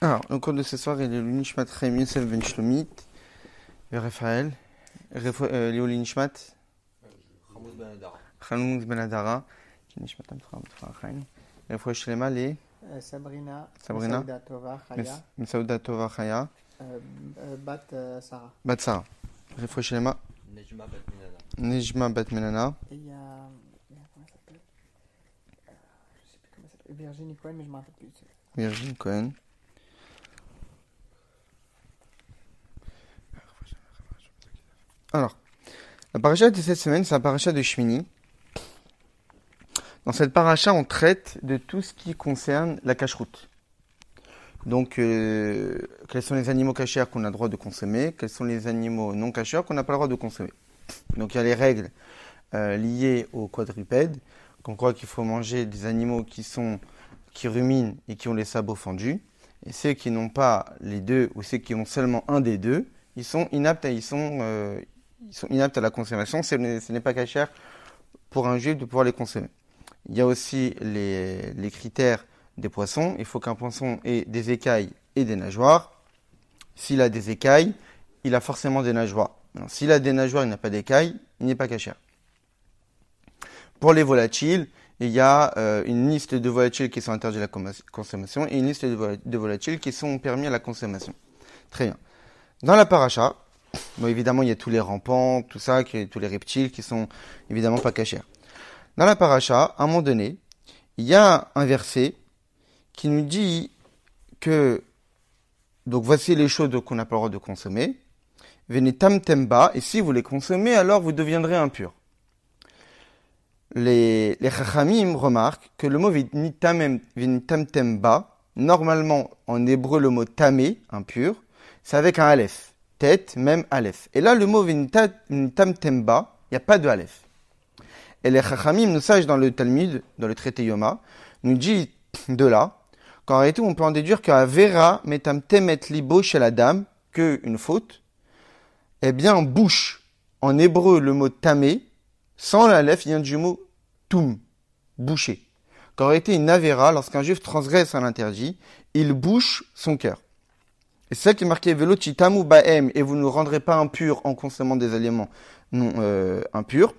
Alors, au cours de ce soir, il est l'Unishmat Chaim Yosef Ben Shlomit, Raphaël, Léoli Nishmat, Hamoud Ben Adara. Chanouz Ben Adara, Nishmat Amtra Chaim, Refouach Shlema, les Sabrina, Sabrina, Mesauda Tova, Chaya, Mesauda Tova Chaya, Bat Sarah. Bat Sarah, Refouach Shlema, Nejma Bet Minana. Nejma Bat Menana, Et il y a. Comment elle s'appelle Je sais plus comment elle s'appelle. Virginie Cohen, mais je ne me rappelle plus. Virgin Cohen. Alors, la paracha de cette semaine, c'est la paracha de Shmini. Dans cette paracha, on traite de tout ce qui concerne la cacheroute. Donc, quels sont les animaux cachers qu'on a le droit de consommer, quels sont les animaux non cachers qu'on n'a pas le droit de consommer. Donc, il y a les règles liées aux quadrupèdes, qu'on croit qu'il faut manger des animaux qui ruminent et qui ont les sabots fendus. Et ceux qui n'ont pas les deux, ou ceux qui ont seulement un des deux, ils sont inaptes à la consommation. Ce n'est pas cacher pour un juif de pouvoir les consommer. Il y a aussi les critères des poissons. Il faut qu'un poisson ait des écailles et des nageoires. S'il a des écailles, il a forcément des nageoires. Alors, s'il a des nageoires et il n'a pas d'écailles, il n'est pas cacher. Pour les volatiles, il y a une liste de volatiles qui sont interdits à la consommation et une liste de volatiles qui sont permis à la consommation. Très bien. Dans la paracha, bon, évidemment, il y a tous les rampants, tout ça, tous les reptiles qui sont évidemment pas cachers. Dans la paracha, à un moment donné, il y a un verset qui nous dit que, donc voici les choses qu'on n'a pas le droit de consommer. Venez tam temba, et si vous les consommez, alors vous deviendrez impurs. Les chachamim remarquent que le mot venitam temba, normalement en hébreu le mot tamé, impur, c'est avec un aleph. Tête, même aleph. Et là, le mot venitam temba, il n'y a pas de aleph. Et les chachamim, nous sages dans le Talmud, dans le traité Yoma, nous dit de là, qu'en réalité, on peut en déduire qu'à vera metam temet libo chez la dame, qu'une faute, eh bien, bouche, en hébreu, le mot tamé, sans l'aleph, il vient du mot toum, boucher. Qu'en réalité, une avera, lorsqu'un juif transgresse un interdit, il bouche son cœur. Et c'est ça qui est marqué velotitamu baem, et vous ne rendrez pas impurs en consommant des aliments non impurs.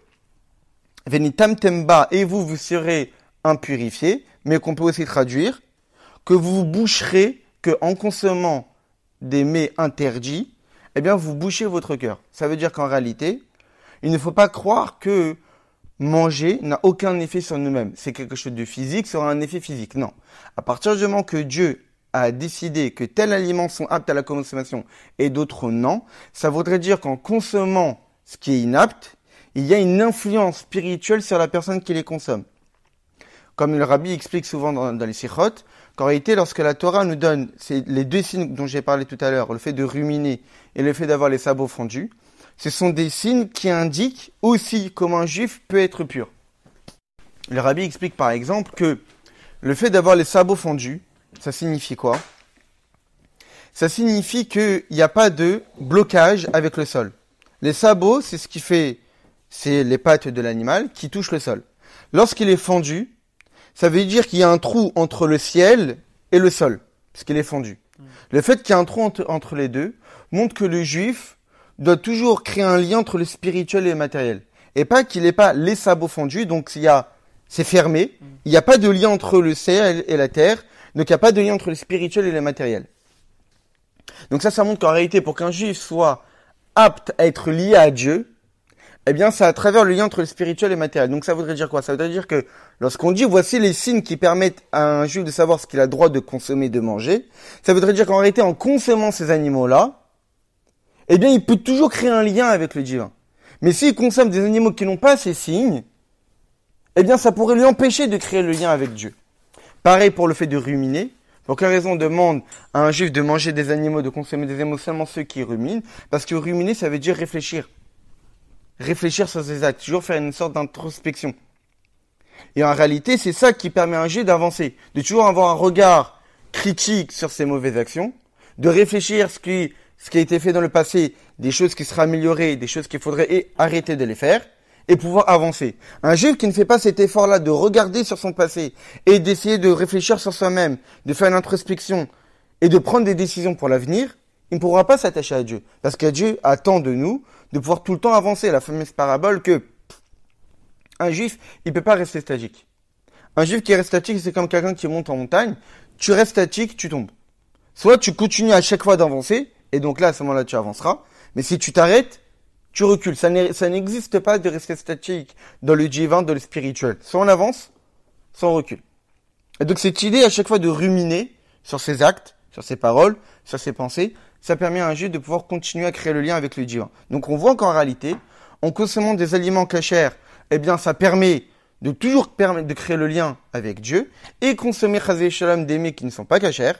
Venitam temba, et vous serez impurifiés, mais qu'on peut aussi traduire que vous boucherez, que en consommant des mets interdits, eh bien vous bouchez votre cœur. Ça veut dire qu'en réalité, il ne faut pas croire que manger n'a aucun effet sur nous-mêmes. C'est quelque chose de physique, ça aura un effet physique. Non. À partir du moment que Dieu a décidé que tels aliments sont aptes à la consommation et d'autres non, ça voudrait dire qu'en consommant ce qui est inapte, il y a une influence spirituelle sur la personne qui les consomme. Comme le rabbi explique souvent dans les sikhot, qu'en réalité, lorsque la Torah nous donne les deux signes dont j'ai parlé tout à l'heure, le fait de ruminer et le fait d'avoir les sabots fendus, ce sont des signes qui indiquent aussi comment un juif peut être pur. Le rabbi explique par exemple que le fait d'avoir les sabots fendus, ça signifie quoi? Ça signifie qu'il n'y a pas de blocage avec le sol. Les sabots, c'est ce qui fait, c'est les pattes de l'animal qui touchent le sol. Lorsqu'il est fendu, ça veut dire qu'il y a un trou entre le ciel et le sol, puisqu'il est fendu. Le fait qu'il y ait un trou entre les deux montre que le juif doit toujours créer un lien entre le spirituel et le matériel. Et pas qu'il n'ait pas les sabots fendus, donc c'est fermé, il n'y a pas de lien entre le ciel et la terre, donc il n'y a pas de lien entre le spirituel et le matériel. Donc ça montre qu'en réalité, pour qu'un juif soit apte à être lié à Dieu, eh bien, c'est à travers le lien entre le spirituel et le matériel. Donc ça voudrait dire quoi? Ça voudrait dire que lorsqu'on dit voici les signes qui permettent à un juif de savoir ce qu'il a le droit de consommer, de manger, ça voudrait dire qu'en réalité, en consommant ces animaux-là, eh bien, il peut toujours créer un lien avec le divin. Mais s'il consomme des animaux qui n'ont pas ces signes, eh bien, ça pourrait lui empêcher de créer le lien avec Dieu. Pareil pour le fait de ruminer. Pour quelle raison on demande à un juif de manger des animaux, de consommer des animaux, seulement ceux qui ruminent? Parce que ruminer, ça veut dire réfléchir. Réfléchir sur ses actes, toujours faire une sorte d'introspection. Et en réalité, c'est ça qui permet à un juif d'avancer, de toujours avoir un regard critique sur ses mauvaises actions, de réfléchir ce qui a été fait dans le passé, des choses qui seraient améliorées, des choses qu'il faudrait arrêter de les faire, et pouvoir avancer. Un juif qui ne fait pas cet effort-là de regarder sur son passé et d'essayer de réfléchir sur soi-même, de faire une introspection et de prendre des décisions pour l'avenir, il ne pourra pas s'attacher à Dieu. Parce que Dieu attend de nous de pouvoir tout le temps avancer. La fameuse parabole que un juif, il ne peut pas rester statique. Un juif qui reste statique, c'est comme quelqu'un qui monte en montagne. Tu restes statique, tu tombes. Soit tu continues à chaque fois d'avancer, et donc là, à ce moment-là, tu avanceras. Mais si tu t'arrêtes, tu recules. Ça n'existe pas de rester statique dans le divin, dans le spirituel. Soit on avance, soit on recule. Et donc cette idée, à chaque fois, de ruminer sur ses actes, sur ses paroles, sur ses pensées, ça permet à un juif de pouvoir continuer à créer le lien avec le divin. Donc on voit qu'en réalité, en consommant des aliments cachers, eh bien ça permet de toujours permettre de créer le lien avec Dieu, et consommer chazé shalom des mets qui ne sont pas cachers,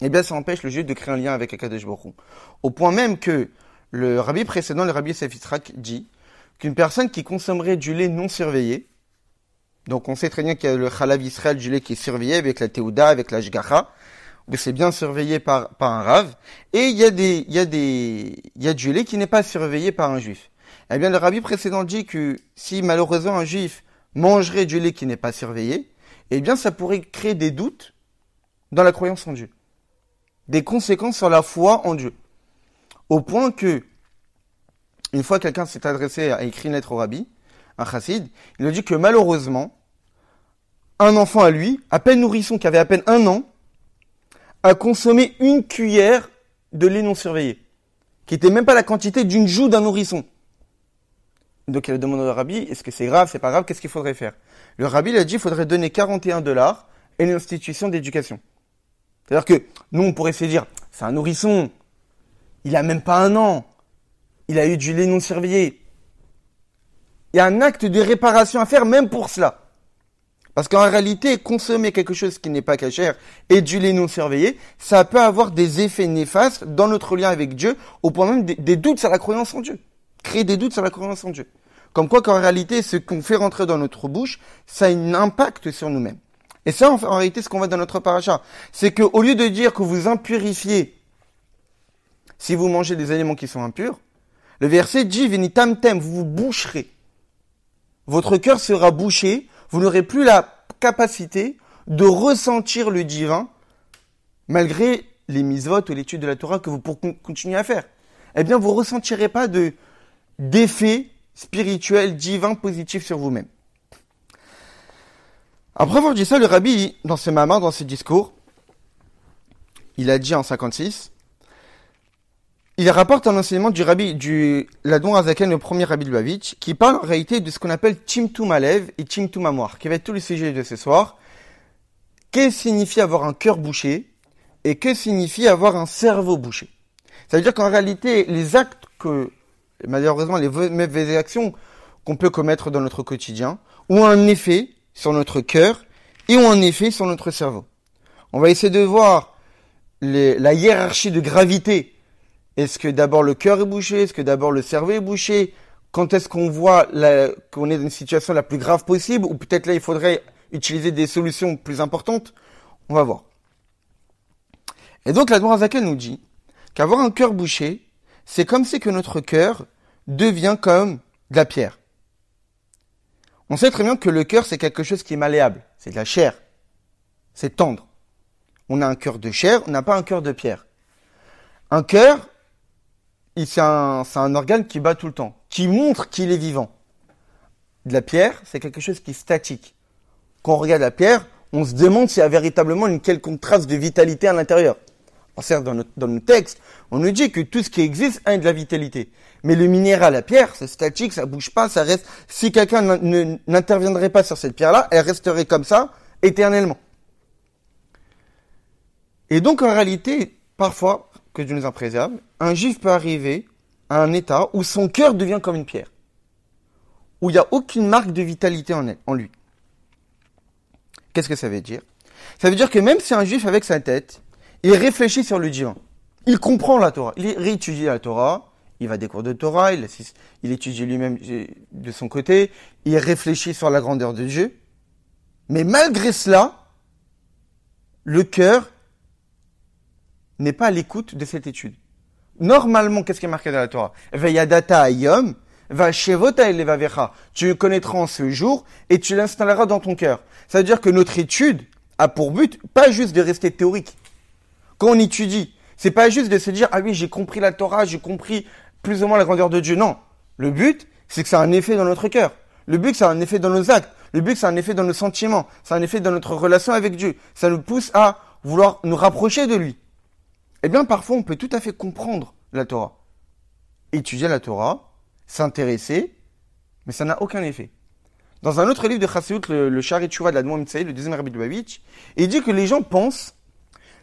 eh bien ça empêche le juif de créer un lien avec Akadosh Baruch Hu. Au point même que le rabbi précédent, le rabbi Yosef Yitzhak, dit qu'une personne qui consommerait du lait non surveillé, donc on sait très bien qu'il y a le Chalav Israël, du lait qui est surveillé avec la Teuda, avec la Shgacha, où c'est bien surveillé par un rave, et il y a du lait qui n'est pas surveillé par un juif. Eh bien, le rabbi précédent dit que si malheureusement un juif mangerait du lait qui n'est pas surveillé, eh bien, ça pourrait créer des doutes dans la croyance en Dieu. Des conséquences sur la foi en Dieu. Au point que, une fois quelqu'un s'est adressé à écrire une lettre au rabbi, un chassid, il a dit que malheureusement, un enfant à lui, à peine nourrisson, qui avait à peine 1 an, a consommé 1 cuillère de lait non surveillé, qui n'était même pas la quantité d'une joue d'un nourrisson. Donc il a demandé au rabbi, est-ce que c'est grave, c'est pas grave, qu'est-ce qu'il faudrait faire? Le rabbi il a dit, il faudrait donner $41 à une institution d'éducation. C'est-à-dire que, nous on pourrait se dire, c'est un nourrisson, il a même pas 1 an, il a eu du lait non surveillé. Il y a un acte de réparation à faire même pour cela. Parce qu'en réalité, consommer quelque chose qui n'est pas cachère et du lait non surveillé, ça peut avoir des effets néfastes dans notre lien avec Dieu, au point même des doutes sur la croyance en Dieu. Créer des doutes sur la croyance en Dieu. Comme quoi qu'en réalité, ce qu'on fait rentrer dans notre bouche, ça a un impact sur nous-mêmes. Et ça, en réalité, ce qu'on voit dans notre paracha, c'est qu'au lieu de dire que vous impurifiez si vous mangez des aliments qui sont impurs, le verset dit, venitam tem, vous vous boucherez. Votre cœur sera bouché, vous n'aurez plus la capacité de ressentir le divin, malgré les mitzvot ou l'étude de la Torah que vous pourrez continuer à faire. Eh bien, vous ne ressentirez pas d'effet spirituel, divin, positif sur vous-même. Après avoir dit ça, le rabbi, dans ses mamans, dans ses discours, il a dit en 56, il rapporte un enseignement du rabbi, l'Admor Azaken, le premier rabbi de Lubavitch, qui parle en réalité de ce qu'on appelle Timtum Alev et Timtum Amoir, qui va être tout le sujet de ce soir. Qu'est-ce que signifie avoir un cœur bouché et que signifie avoir un cerveau bouché? Ça veut dire qu'en réalité, les actes malheureusement, les mauvaises actions qu'on peut commettre dans notre quotidien ont un effet sur notre cœur et ont un effet sur notre cerveau. On va essayer de voir la hiérarchie de gravité. Est-ce que d'abord le cœur est bouché? Est-ce que d'abord le cerveau est bouché? Quand est-ce qu'on voit qu'on est dans une situation la plus grave possible? Ou peut-être là, il faudrait utiliser des solutions plus importantes? On va voir. Et donc, l'Admor Azaken nous dit qu'avoir un cœur bouché, c'est comme si que notre cœur devient comme de la pierre. On sait très bien que le cœur, c'est quelque chose qui est malléable. C'est de la chair. C'est tendre. On a un cœur de chair, on n'a pas un cœur de pierre. Un cœur, c'est un organe qui bat tout le temps, qui montre qu'il est vivant. De la pierre, c'est quelque chose qui est statique. Quand on regarde la pierre, on se demande s'il y a véritablement une quelconque trace de vitalité à l'intérieur. Alors certes, dans nos textes, on nous dit que tout ce qui existe a de la vitalité. Mais le minéral, la pierre, c'est statique, ça bouge pas, ça reste. Si quelqu'un n'interviendrait pas sur cette pierre-là, elle resterait comme ça, éternellement. Et donc, en réalité, parfois, que Dieu nous en préserve, un juif peut arriver à un état où son cœur devient comme une pierre. Où il n'y a aucune marque de vitalité en lui. Qu'est-ce que ça veut dire? Ça veut dire que même si un juif avec sa tête, il réfléchit sur le divin. Il comprend la Torah. Il réétudie la Torah. Il va à des cours de Torah. Il étudie lui-même de son côté. Il réfléchit sur la grandeur de Dieu. Mais malgré cela, le cœur n'est pas à l'écoute de cette étude. Normalement, qu'est-ce qui est marqué dans la Torah? Veyadata ayom, vashevota elevavecha. Tu connaîtras en ce jour et tu l'installeras dans ton cœur. Ça veut dire que notre étude a pour but pas juste de rester théorique. Quand on étudie, c'est pas juste de se dire, ah oui, j'ai compris la Torah, j'ai compris plus ou moins la grandeur de Dieu. Non. Le but, c'est que ça a un effet dans notre cœur. Le but, ça a un effet dans nos actes. Le but, ça a un effet dans nos sentiments. Ça a un effet dans notre relation avec Dieu. Ça nous pousse à vouloir nous rapprocher de lui. Eh bien, parfois, on peut tout à fait comprendre la Torah. Étudier la Torah, s'intéresser, mais ça n'a aucun effet. Dans un autre livre de Chassidut, le Sha'arei Teshuvah de l'Admor Mitzvah, le deuxième rabbi de Lubavitch, il dit que les gens pensent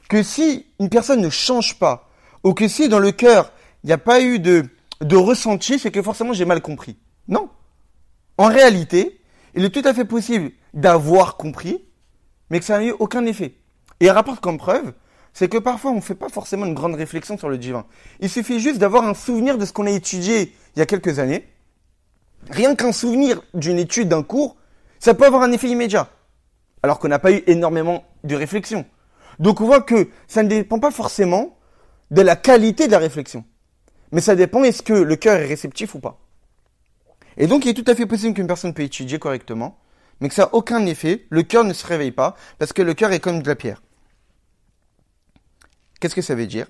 que si une personne ne change pas, ou que si dans le cœur, il n'y a pas eu de ressenti, c'est que forcément j'ai mal compris. Non. En réalité, il est tout à fait possible d'avoir compris, mais que ça n'a eu aucun effet. Et il rapporte comme preuve, c'est que parfois on ne fait pas forcément une grande réflexion sur le divin. Il suffit juste d'avoir un souvenir de ce qu'on a étudié il y a quelques années. Rien qu'un souvenir d'une étude, d'un cours, ça peut avoir un effet immédiat. Alors qu'on n'a pas eu énormément de réflexion. Donc on voit que ça ne dépend pas forcément de la qualité de la réflexion. Mais ça dépend est-ce que le cœur est réceptif ou pas. Et donc il est tout à fait possible qu'une personne peut étudier correctement, mais que ça n'a aucun effet, le cœur ne se réveille pas, parce que le cœur est comme de la pierre. Qu'est-ce que ça veut dire?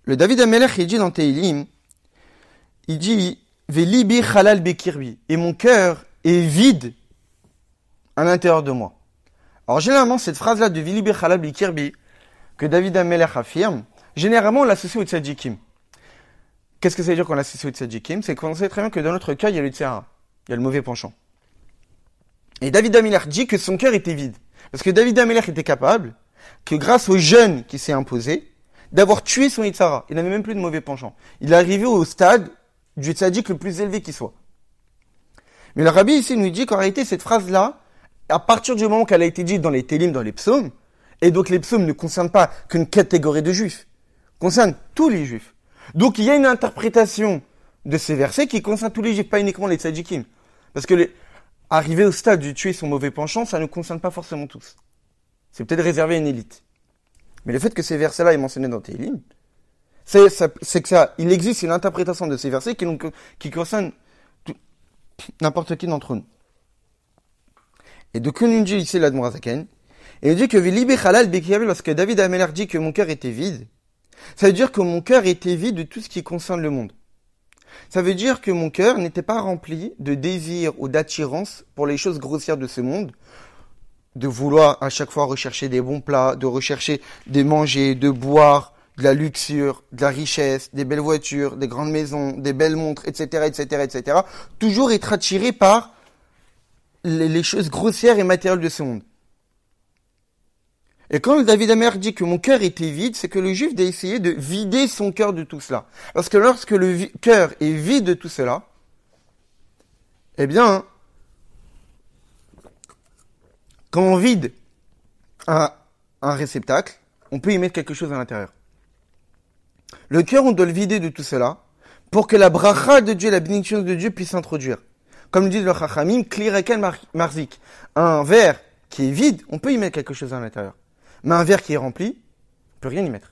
Le David HaMelech, il dit dans Tehillim, il dit « Velibi chalal bekirbi » et mon cœur est vide à l'intérieur de moi. Alors généralement, cette phrase-là de « Velibi chalal bekirbi » que David HaMelech affirme, généralement on l'associe au tzadikim. Qu'est-ce que ça veut dire qu'on l'associe au tzadikim? C'est qu'on sait très bien que dans notre cœur, il y a le tsara, il y a le mauvais penchant. Et David HaMelech dit que son cœur était vide. Parce que David HaMelech était capable, que grâce au jeûne qui s'est imposé, d'avoir tué son Yitzhara. Il n'avait même plus de mauvais penchant. Il est arrivé au stade du tzaddik le plus élevé qui soit. Mais le rabbi ici nous dit qu'en réalité, cette phrase-là, à partir du moment qu'elle a été dite dans les télim, dans les psaumes, et donc les psaumes ne concernent pas qu'une catégorie de juifs, concernent tous les juifs. Donc il y a une interprétation de ces versets qui concerne tous les juifs, pas uniquement les tzaddikim. Parce que arriver au stade de tuer son mauvais penchant, ça ne concerne pas forcément tous. C'est peut-être réservé à une élite. Mais le fait que ces versets-là est mentionné dans Tehillim, c'est que ça, il existe une interprétation de ces versets qui concerne n'importe qui d'entre nous. Et de que nous dit ici l'Admor HaZaken, et il dit que Velibi chalal bekirbi, lorsque David HaMelech dit que mon cœur était vide, ça veut dire que mon cœur était vide de tout ce qui concerne le monde. Ça veut dire que mon cœur n'était pas rempli de désir ou d'attirance pour les choses grossières de ce monde, de vouloir à chaque fois rechercher des bons plats, de rechercher des manger, de boire, de la luxure, de la richesse, des belles voitures, des grandes maisons, des belles montres, etc., etc., etc. Toujours être attiré par les choses grossières et matérielles de ce monde. Et quand le David HaMelech dit que mon cœur était vide, c'est que le juif doit essayer de vider son cœur de tout cela. Parce que lorsque le cœur est vide de tout cela, eh bien, quand on vide un réceptacle, on peut y mettre quelque chose à l'intérieur. Le cœur, on doit le vider de tout cela pour que la bracha de Dieu, la bénédiction de Dieu puisse s'introduire. Comme dit le Chachamim, kli rekel marzik. Un verre qui est vide, on peut y mettre quelque chose à l'intérieur. Mais un verre qui est rempli, on peut rien y mettre.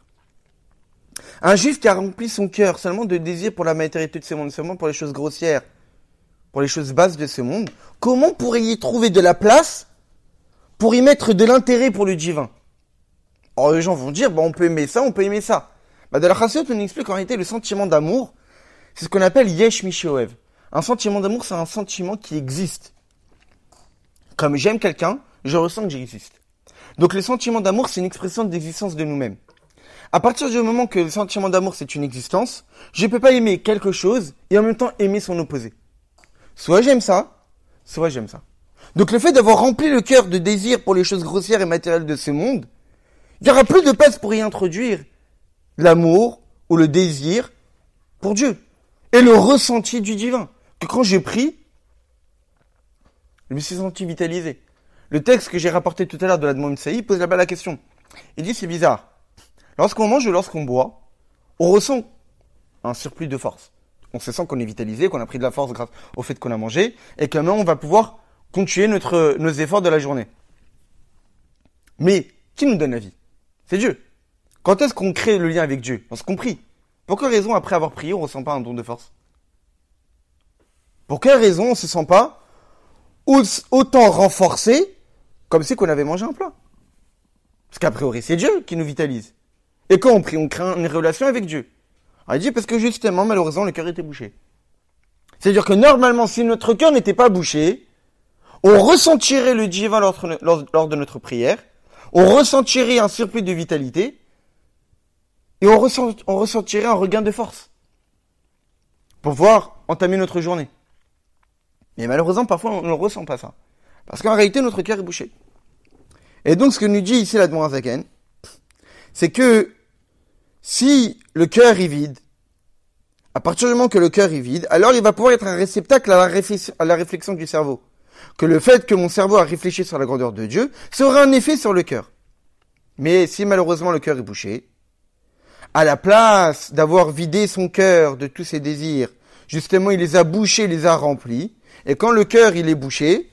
Un juif qui a rempli son cœur seulement de désir pour la matérialité de ce monde, seulement pour les choses grossières, pour les choses basses de ce monde, comment pourrait-il y trouver de la place pour y mettre de l'intérêt pour le divin? Alors les gens vont dire, on peut aimer ça, on peut aimer ça. De la Chassidut, on explique qu'en réalité, le sentiment d'amour, c'est ce qu'on appelle yesh mi she'ohev. Un sentiment d'amour, c'est un sentiment qui existe. Comme j'aime quelqu'un, je ressens que j'existe. Donc le sentiment d'amour, c'est une expression d'existence de nous-mêmes. À partir du moment que le sentiment d'amour, c'est une existence, je ne peux pas aimer quelque chose et en même temps aimer son opposé. Soit j'aime ça, soit j'aime ça. Donc le fait d'avoir rempli le cœur de désir pour les choses grossières et matérielles de ce monde, il n'y aura plus de place pour y introduire l'amour ou le désir pour Dieu. Et le ressenti du divin. Que quand j'ai pris, je me suis senti vitalisé. Le texte que j'ai rapporté tout à l'heure de l'Admor Mitzvah pose là-bas la question. Il dit c'est bizarre. Lorsqu'on mange ou lorsqu'on boit, on ressent un surplus de force. On se sent qu'on est vitalisé, qu'on a pris de la force grâce au fait qu'on a mangé, et que maintenant on va pouvoir continuer nos efforts de la journée. Mais qui nous donne la vie? C'est Dieu. Quand est-ce qu'on crée le lien avec Dieu? Lorsqu'on prie. Pour quelle raison, après avoir prié, on ne ressent pas un don de force? Pour quelle raison on ne se sent pas autant renforcé comme si qu'on avait mangé un plat? Parce qu'a priori, c'est Dieu qui nous vitalise. Et quand on prie, on crée une relation avec Dieu. Alors, il dit parce que justement, malheureusement, le cœur était bouché. C'est-à-dire que normalement, si notre cœur n'était pas bouché, on ressentirait le divin lors de notre prière, on ressentirait un surplus de vitalité, et on ressentirait un regain de force pour pouvoir entamer notre journée. Mais malheureusement, parfois, on ne ressent pas ça. Parce qu'en réalité, notre cœur est bouché. Et donc, ce que nous dit ici l'Admor Hazaken, c'est que si le cœur est vide, à partir du moment que le cœur est vide, alors il va pouvoir être un réceptacle à la réflexion du cerveau. Que le fait que mon cerveau a réfléchi sur la grandeur de Dieu, ça aura un effet sur le cœur. Mais si malheureusement le cœur est bouché, à la place d'avoir vidé son cœur de tous ses désirs, justement il les a bouchés, il les a remplis, et quand le cœur il est bouché,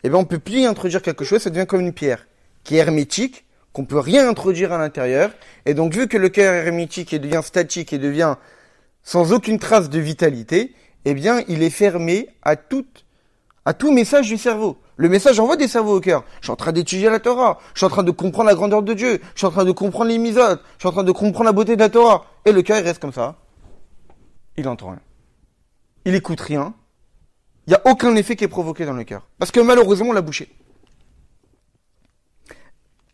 eh bien on peut plus y introduire quelque chose, ça devient comme une pierre, qui est hermétique, qu'on peut rien introduire à l'intérieur, et donc vu que le cœur est hermétique et devient statique et devient sans aucune trace de vitalité, eh bien il est fermé à tout message du cerveau. Le message envoie des cerveaux au cœur. Je suis en train d'étudier la Torah. Je suis en train de comprendre la grandeur de Dieu. Je suis en train de comprendre les misotes. Je suis en train de comprendre la beauté de la Torah. Et le cœur, il reste comme ça. Il n'entend rien. Il écoute rien. Il n'y a aucun effet qui est provoqué dans le cœur. Parce que malheureusement, on l'a bouché.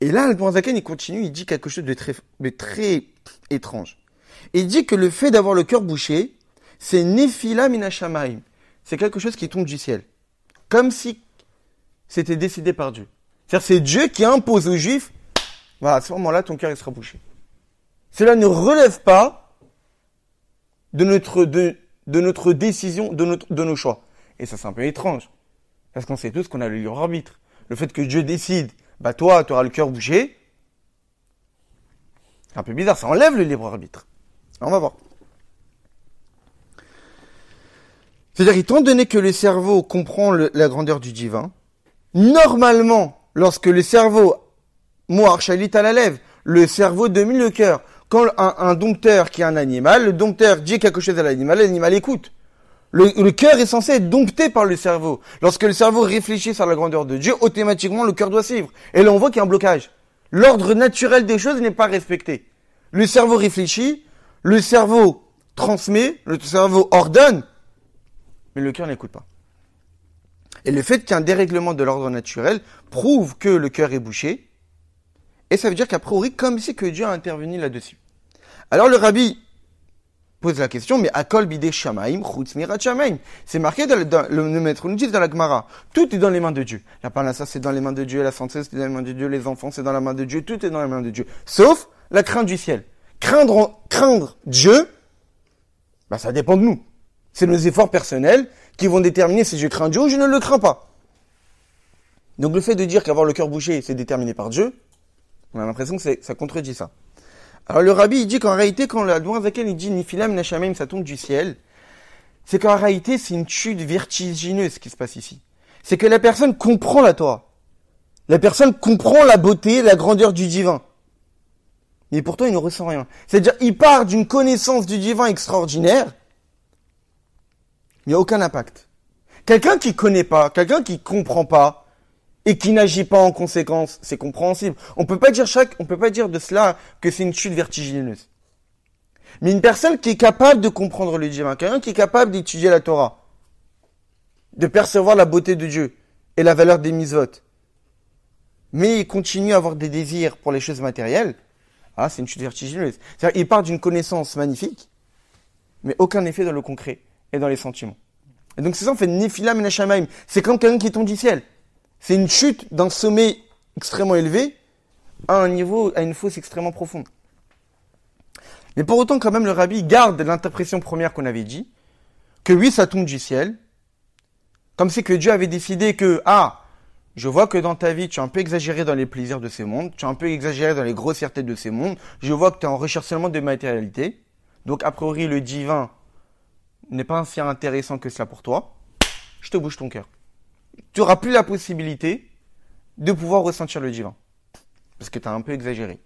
Et là, le Zaken, il continue, il dit quelque chose de très étrange. Il dit que le fait d'avoir le cœur bouché, c'est Nefila Minashamaim. C'est quelque chose qui tombe du ciel. Comme si c'était décidé par Dieu. C'est-à-dire c'est Dieu qui impose aux Juifs, voilà, à ce moment-là, ton cœur il sera bouché. Cela ne relève pas de notre décision, de nos choix. Et ça, c'est un peu étrange. Parce qu'on sait tous qu'on a le libre arbitre. Le fait que Dieu décide, toi, tu auras le cœur bouché, c'est un peu bizarre, ça enlève le libre arbitre. Alors, on va voir. C'est-à-dire, étant donné que le cerveau comprend la grandeur du divin, normalement, lorsque le cerveau, Moar Shalit à la lèvre, le cerveau domine le cœur. Quand un dompteur qui est un animal, le dompteur dit quelque chose à l'animal écoute. Le cœur est censé être dompté par le cerveau. Lorsque le cerveau réfléchit sur la grandeur de Dieu, automatiquement, le cœur doit suivre. Et là, on voit qu'il y a un blocage. L'ordre naturel des choses n'est pas respecté. Le cerveau réfléchit, le cerveau transmet, le cerveau ordonne, mais le cœur n'écoute pas. Et le fait qu'il y ait un dérèglement de l'ordre naturel prouve que le cœur est bouché, et ça veut dire qu'a priori, comme si que Dieu a intervenu là-dessus. Alors le rabbi pose la question, mais Akol bidé shamaim, chutz mirat shamaim. C'est marqué dans le maître nous dit dans la Gemara, tout est dans les mains de Dieu. La parnassa c'est dans les mains de Dieu, la santé c'est dans les mains de Dieu, les enfants c'est dans la main de Dieu, tout est dans les mains de Dieu. Sauf la crainte du ciel. Craindre Dieu, ça dépend de nous. C'est nos efforts personnels qui vont déterminer si je crains Dieu ou je ne le crains pas. Donc le fait de dire qu'avoir le cœur bouché, c'est déterminé par Dieu, on a l'impression que ça contredit ça. Alors le rabbi, il dit qu'en réalité, quand la Admor Zaken, il dit Nifilam Nashamim, ça tombe du ciel, c'est qu'en réalité, c'est une chute vertigineuse qui se passe ici. C'est que la personne comprend la Torah. La personne comprend la beauté, la grandeur du divin. Mais pourtant, il ne ressent rien. C'est-à-dire, il part d'une connaissance du divin extraordinaire, il n'y a aucun impact. Quelqu'un qui connaît pas, quelqu'un qui comprend pas, et qui n'agit pas en conséquence, c'est compréhensible. On peut pas dire de cela que c'est une chute vertigineuse. Mais une personne qui est capable de comprendre le divin, quelqu'un qui est capable d'étudier la Torah, de percevoir la beauté de Dieu et la valeur des mitzvot, mais il continue à avoir des désirs pour les choses matérielles, c'est une chute vertigineuse. C'est-à-dire, il part d'une connaissance magnifique, mais aucun effet dans le concret et dans les sentiments. Et donc c'est ça, on fait Nefila Minashamaim. C'est comme quelqu'un qui tombe du ciel. C'est une chute d'un sommet extrêmement élevé à une fosse extrêmement profonde. Mais pour autant, quand même, le rabbi garde l'interprétation première qu'on avait dit, que oui, ça tombe du ciel, comme si que Dieu avait décidé que, je vois que dans ta vie, tu as un peu exagéré dans les plaisirs de ces mondes, tu as un peu exagéré dans les grossièretés de ces mondes, je vois que tu es en recherche seulement de matérialité, donc a priori, le divin n'est pas si intéressant que cela pour toi, je te bouge ton cœur. Tu n'auras plus la possibilité de pouvoir ressentir le divin. Parce que tu as un peu exagéré.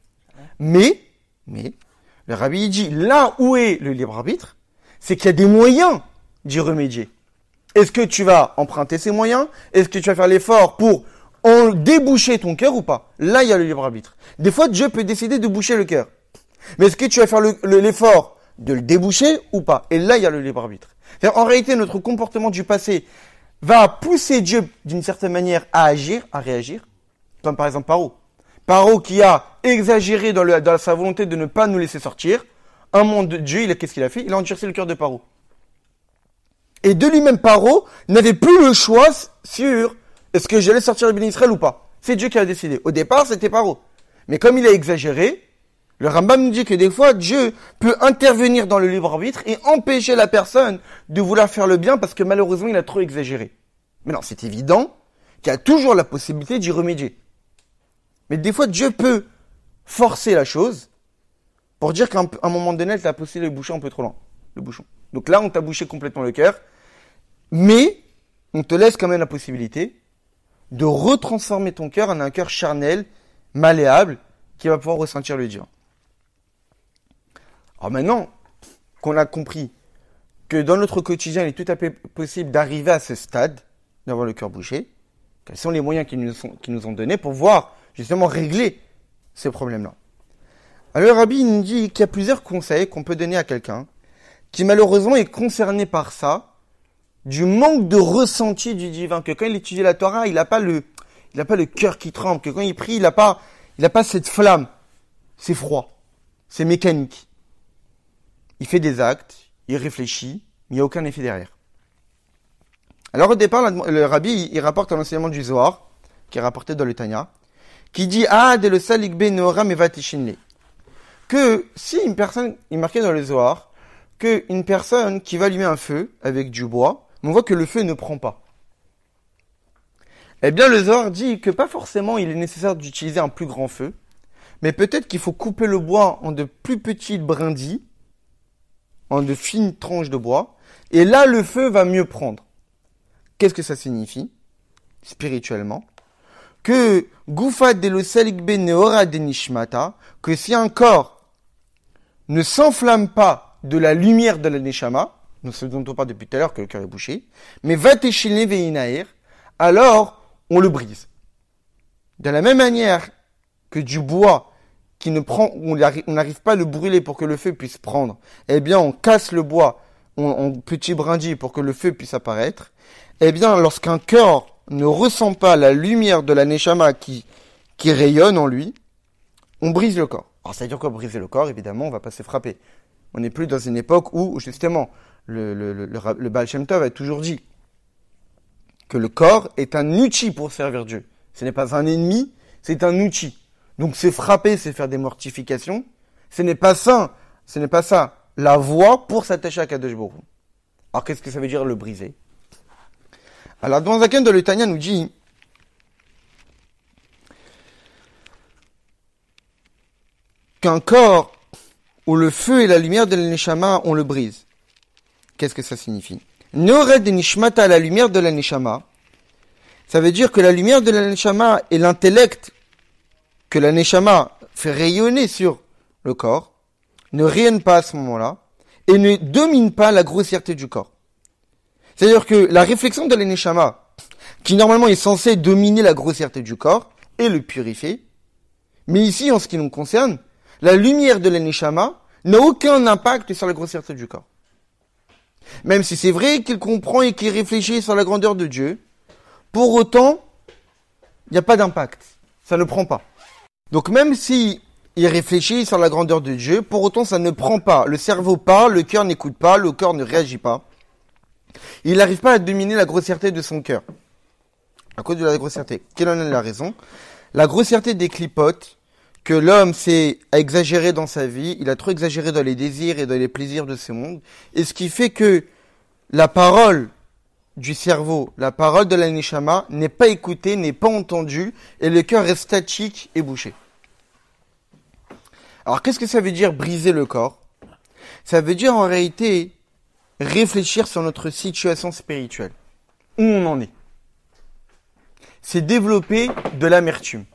Mais, le rabbi dit, là où est le libre arbitre, c'est qu'il y a des moyens d'y remédier. Est-ce que tu vas emprunter ces moyens? Est-ce que tu vas faire l'effort pour en déboucher ton cœur ou pas? Là, il y a le libre arbitre. Des fois, Dieu peut décider de boucher le cœur. Mais est-ce que tu vas faire l'effort de le déboucher ou pas? Et là, il y a le libre arbitre. C'est-à-dire, en réalité, notre comportement du passé va pousser Dieu, d'une certaine manière, à agir, à réagir. Comme par exemple Paro. Paro qui a exagéré dans sa volonté de ne pas nous laisser sortir. Un moment de Dieu, qu'est-ce qu'il a fait? Il a endurci le cœur de Paro. Et de lui-même, Paro n'avait plus le choix sur est-ce que j'allais sortir le béni Israël ou pas. C'est Dieu qui a décidé. Au départ, c'était Paro. Mais comme il a exagéré, le Rambam nous dit que des fois, Dieu peut intervenir dans le libre arbitre et empêcher la personne de vouloir faire le bien parce que malheureusement, il a trop exagéré. Mais non, c'est évident qu'il y a toujours la possibilité d'y remédier. Mais des fois, Dieu peut forcer la chose pour dire qu'à un moment donné, tu as poussé le bouchon un peu trop loin. Le bouchon. Donc là, on t'a bouché complètement le cœur. Mais on te laisse quand même la possibilité de retransformer ton cœur en un cœur charnel, malléable, qui va pouvoir ressentir le divin. Alors maintenant qu'on a compris que dans notre quotidien, il est tout à fait possible d'arriver à ce stade, d'avoir le cœur bouché, quels sont les moyens qu'ils nous ont donnés pour voir justement régler ces problèmes-là. Alors le Rabbi nous dit qu'il y a plusieurs conseils qu'on peut donner à quelqu'un qui malheureusement est concerné par ça, du manque de ressenti du divin, que quand il étudie la Torah, il n'a pas le cœur qui tremble, que quand il prie, il n'a pas cette flamme. C'est froid, c'est mécanique. Il fait des actes, il réfléchit, mais il n'y a aucun effet derrière. Alors au départ, le Rabbi, il rapporte un enseignement du Zohar, qui est rapporté dans le Tanya, qui dit que si une personne, il est marqué dans le Zohar, qu'une personne qui va allumer un feu avec du bois, on voit que le feu ne prend pas. Eh bien, le Zohar dit que pas forcément il est nécessaire d'utiliser un plus grand feu, mais peut-être qu'il faut couper le bois en de plus petites brindilles, en de fines tranches de bois, et là, le feu va mieux prendre. Qu'est-ce que ça signifie, spirituellement? Que Goufa delo salikbe neora denishmata, que si un corps ne s'enflamme pas de la lumière de la neshama, nous ce dont on parle depuis tout à l'heure que le cœur est bouché, mais va techilne veinaer, alors on le brise. De la même manière que du bois qui ne prend, on n'arrive pas à le brûler pour que le feu puisse prendre, eh bien on casse le bois en petits brindilles pour que le feu puisse apparaître. Eh bien lorsqu'un cœur ne ressent pas la lumière de la neshama qui rayonne en lui, on brise le corps. Alors ça veut dire quoi briser le corps? Évidemment, on va pas se frapper. On n'est plus dans une époque où, justement, le Baal Shem Tov a toujours dit que le corps est un outil pour servir Dieu. Ce n'est pas un ennemi, c'est un outil. Donc se frapper, c'est faire des mortifications. Ce n'est pas ça la voie pour s'attacher à Kadosh Baruch Hu. Alors qu'est-ce que ça veut dire le briser? Alors dans Zaken de l'Etania nous dit qu'un corps où le feu et la lumière de la neshama, on le brise. Qu'est-ce que ça signifie? Neored nishmata, la lumière de la neshama, ça veut dire que la lumière de la neshama et l'intellect que la neshama fait rayonner sur le corps ne rayonnent pas à ce moment-là et ne dominent pas la grossièreté du corps. C'est-à-dire que la réflexion de la neshama, qui normalement est censée dominer la grossièreté du corps et le purifier, mais ici, en ce qui nous concerne, la lumière de la neshama n'a aucun impact sur la grossièreté du corps. Même si c'est vrai qu'il comprend et qu'il réfléchit sur la grandeur de Dieu, pour autant, il n'y a pas d'impact. Ça ne prend pas. Donc même si il réfléchit sur la grandeur de Dieu, pour autant ça ne prend pas. Le cerveau parle, le cœur n'écoute pas, le corps ne réagit pas. Il n'arrive pas à dominer la grossièreté de son cœur. À cause de la grossièreté. Quelle en est la raison? La grossièreté des clipotes, que l'homme s'est exagéré dans sa vie, il a trop exagéré dans les désirs et dans les plaisirs de ce monde, et ce qui fait que la parole du cerveau, la parole de la neshama n'est pas écoutée, n'est pas entendue, et le cœur reste statique et bouché. Alors qu'est-ce que ça veut dire briser le corps? Ça veut dire en réalité réfléchir sur notre situation spirituelle, où on en est. C'est développer de l'amertume.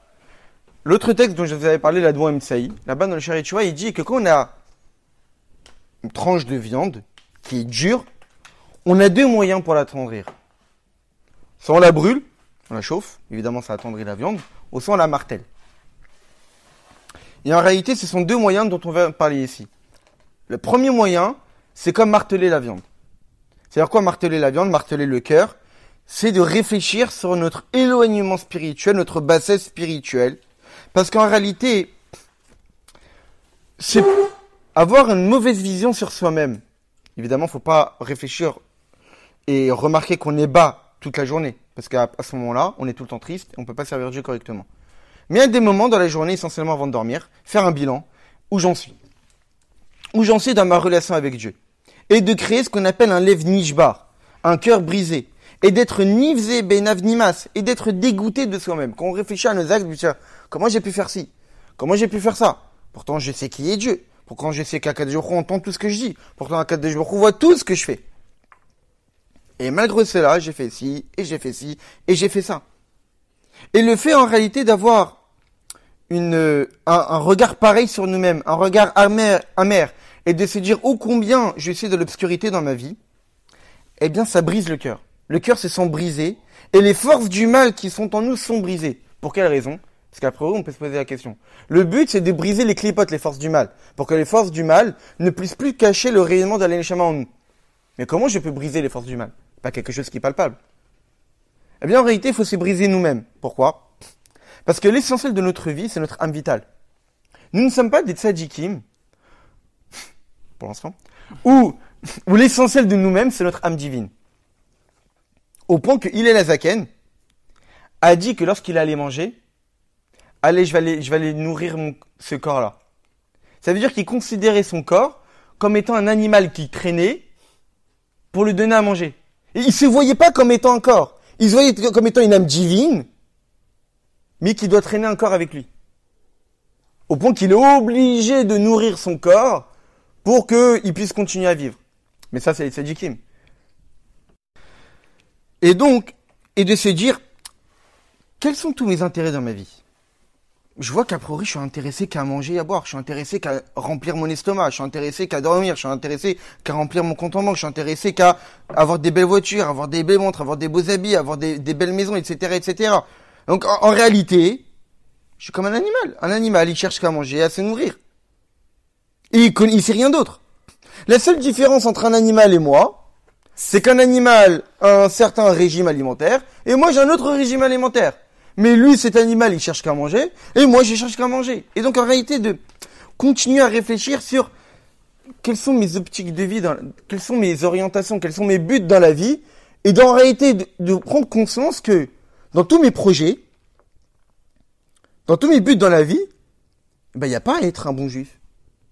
L'autre texte dont je vous avais parlé, la Dvoim Tsaï, là-bas dans le Sharet Shuvah, il dit que quand on a une tranche de viande qui est dure, on a deux moyens pour l'attendrir. Soit on la brûle, on la chauffe, évidemment ça attendrit la viande, ou soit on la martèle. Et en réalité, ce sont deux moyens dont on va parler ici. Le premier moyen, c'est comme marteler la viande. C'est-à-dire quoi marteler la viande, marteler le cœur? C'est de réfléchir sur notre éloignement spirituel, notre bassesse spirituelle. Parce qu'en réalité, c'est avoir une mauvaise vision sur soi-même. Évidemment, il ne faut pas réfléchir et remarquer qu'on est bas toute la journée. Parce qu'à ce moment-là, on est tout le temps triste et on ne peut pas servir Dieu correctement. Mais il y a des moments dans la journée, essentiellement avant de dormir, faire un bilan, où j'en suis. Où j'en suis dans ma relation avec Dieu. Et de créer ce qu'on appelle un lev nishbar, un cœur brisé. Et d'être nivzé benav nimas, et d'être dégoûté de soi-même. Quand on réfléchit à nos actes, on se dit, comment j'ai pu faire ci? Comment j'ai pu faire ça? Pourtant, je sais qui est Dieu. Pourtant, je sais qu'Akadosh Baruch Hu entend tout ce que je dis. Pourtant, Akadosh Baruch Hu voit tout ce que je fais. Et malgré cela, j'ai fait ci, et j'ai fait ci, et j'ai fait ça. Et le fait, en réalité, d'avoir un regard pareil sur nous-mêmes, un regard amer, et de se dire ô combien je suis de l'obscurité dans ma vie, eh bien, ça brise le cœur. Le cœur se sent brisé, et les forces du mal qui sont en nous sont brisées. Pour quelle raison? Parce qu'après, on peut se poser la question. Le but, c'est de briser les clipotes, les forces du mal, pour que les forces du mal ne puissent plus cacher le rayonnement de l'Aneshama en nous. Mais comment je peux briser les forces du mal? Pas quelque chose qui est palpable. Eh bien, en réalité, il faut se briser nous-mêmes. Pourquoi? Parce que l'essentiel de notre vie, c'est notre âme vitale. Nous ne sommes pas des tzadikim, pour l'instant, où l'essentiel de nous-mêmes, c'est notre âme divine. Au point que Hillel Hazaken a dit que lorsqu'il allait manger, allez, je vais aller nourrir ce corps-là. Ça veut dire qu'il considérait son corps comme étant un animal qui traînait pour lui donner à manger. Et il se voyait pas comme étant un corps. Il se voyait comme étant une âme divine, mais qui doit traîner un corps avec lui. Au point qu'il est obligé de nourrir son corps pour qu'il puisse continuer à vivre. Mais ça, c'est les tzadikim. Et donc, et de se dire, quels sont tous mes intérêts dans ma vie? Je vois qu'à priori, je suis intéressé qu'à manger et à boire. Je suis intéressé qu'à remplir mon estomac. Je suis intéressé qu'à dormir. Je suis intéressé qu'à remplir mon compte en banque. Je suis intéressé qu'à avoir des belles voitures, avoir des belles montres, avoir des beaux habits, avoir des belles maisons, etc., etc. Donc, en réalité, je suis comme un animal. Un animal, il cherche qu'à manger et à se nourrir. Et il sait rien d'autre. La seule différence entre un animal et moi, c'est qu'un animal a un certain régime alimentaire et moi, j'ai un autre régime alimentaire. Mais lui, cet animal, il cherche qu'à manger, et moi, je cherche qu'à manger. Et donc, en réalité, de continuer à réfléchir sur quelles sont mes optiques de vie, quelles sont mes orientations, quels sont mes buts dans la vie, et en réalité, de prendre conscience que dans tous mes projets, dans tous mes buts dans la vie, il n'y a pas à être un bon juif.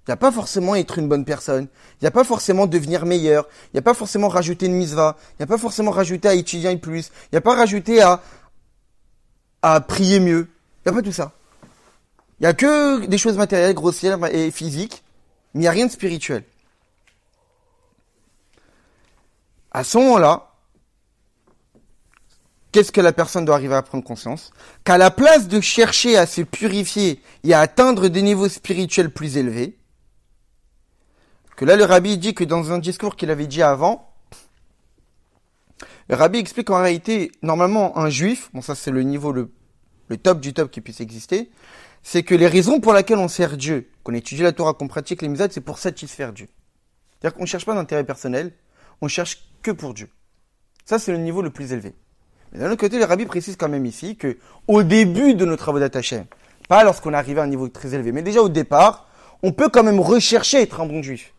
Il n'y a pas forcément à être une bonne personne. Il n'y a pas forcément devenir meilleur. Il n'y a pas forcément rajouter une mitzvah. Il n'y a pas forcément rajouter à étudier plus. Il n'y a pas rajouter à prier mieux. Il n'y a pas tout ça. Il n'y a que des choses matérielles, grossières et physiques, mais il n'y a rien de spirituel. À ce moment-là, qu'est-ce que la personne doit arriver à prendre conscience? Qu'à la place de chercher à se purifier et à atteindre des niveaux spirituels plus élevés, que là le rabbi dit que dans un discours qu'il avait dit avant, le rabbi explique qu'en réalité, normalement, un juif, bon ça c'est le niveau, le top du top qui puisse exister, c'est que les raisons pour lesquelles on sert Dieu, qu'on étudie la Torah, qu'on pratique les mitzvot, c'est pour satisfaire Dieu. C'est-à-dire qu'on ne cherche pas d'intérêt personnel, on cherche que pour Dieu. Ça c'est le niveau le plus élevé. Mais d'un autre côté, le rabbi précise quand même ici que au début de notre avodat Hashem, pas lorsqu'on est arrivé à un niveau très élevé, mais déjà au départ, on peut quand même rechercher être un bon juif.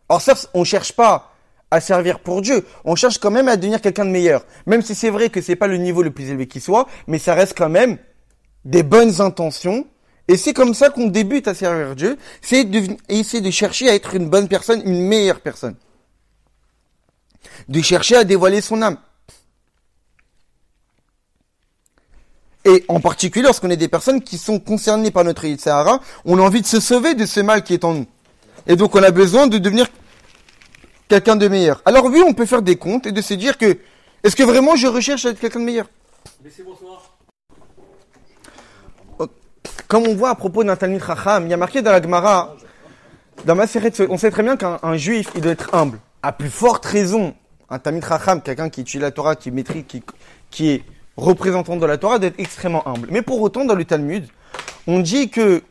Alors ça, on ne cherche pas à servir pour Dieu. On cherche quand même à devenir quelqu'un de meilleur. Même si c'est vrai que c'est pas le niveau le plus élevé qui soit, mais ça reste quand même des bonnes intentions. Et c'est comme ça qu'on débute à servir Dieu. C'est essayer de chercher à être une bonne personne, une meilleure personne. De chercher à dévoiler son âme. Et en particulier, lorsqu'on est des personnes qui sont concernées par notre Yetzer Hara, on a envie de se sauver de ce mal qui est en nous. Et donc on a besoin de devenir quelqu'un de meilleur. Alors oui, on peut faire des comptes et de se dire que, est-ce que vraiment je recherche à être quelqu'un de meilleur? Comme on voit à propos d'un Talmid Chacham, il y a marqué dans la Gemara, dans Maseret, on sait très bien qu'un juif, il doit être humble. À plus forte raison, un Talmid Chacham, quelqu'un qui étudie la Torah, qui maîtrise, qui est représentant de la Torah, d'être extrêmement humble. Mais pour autant, dans le Talmud, on dit que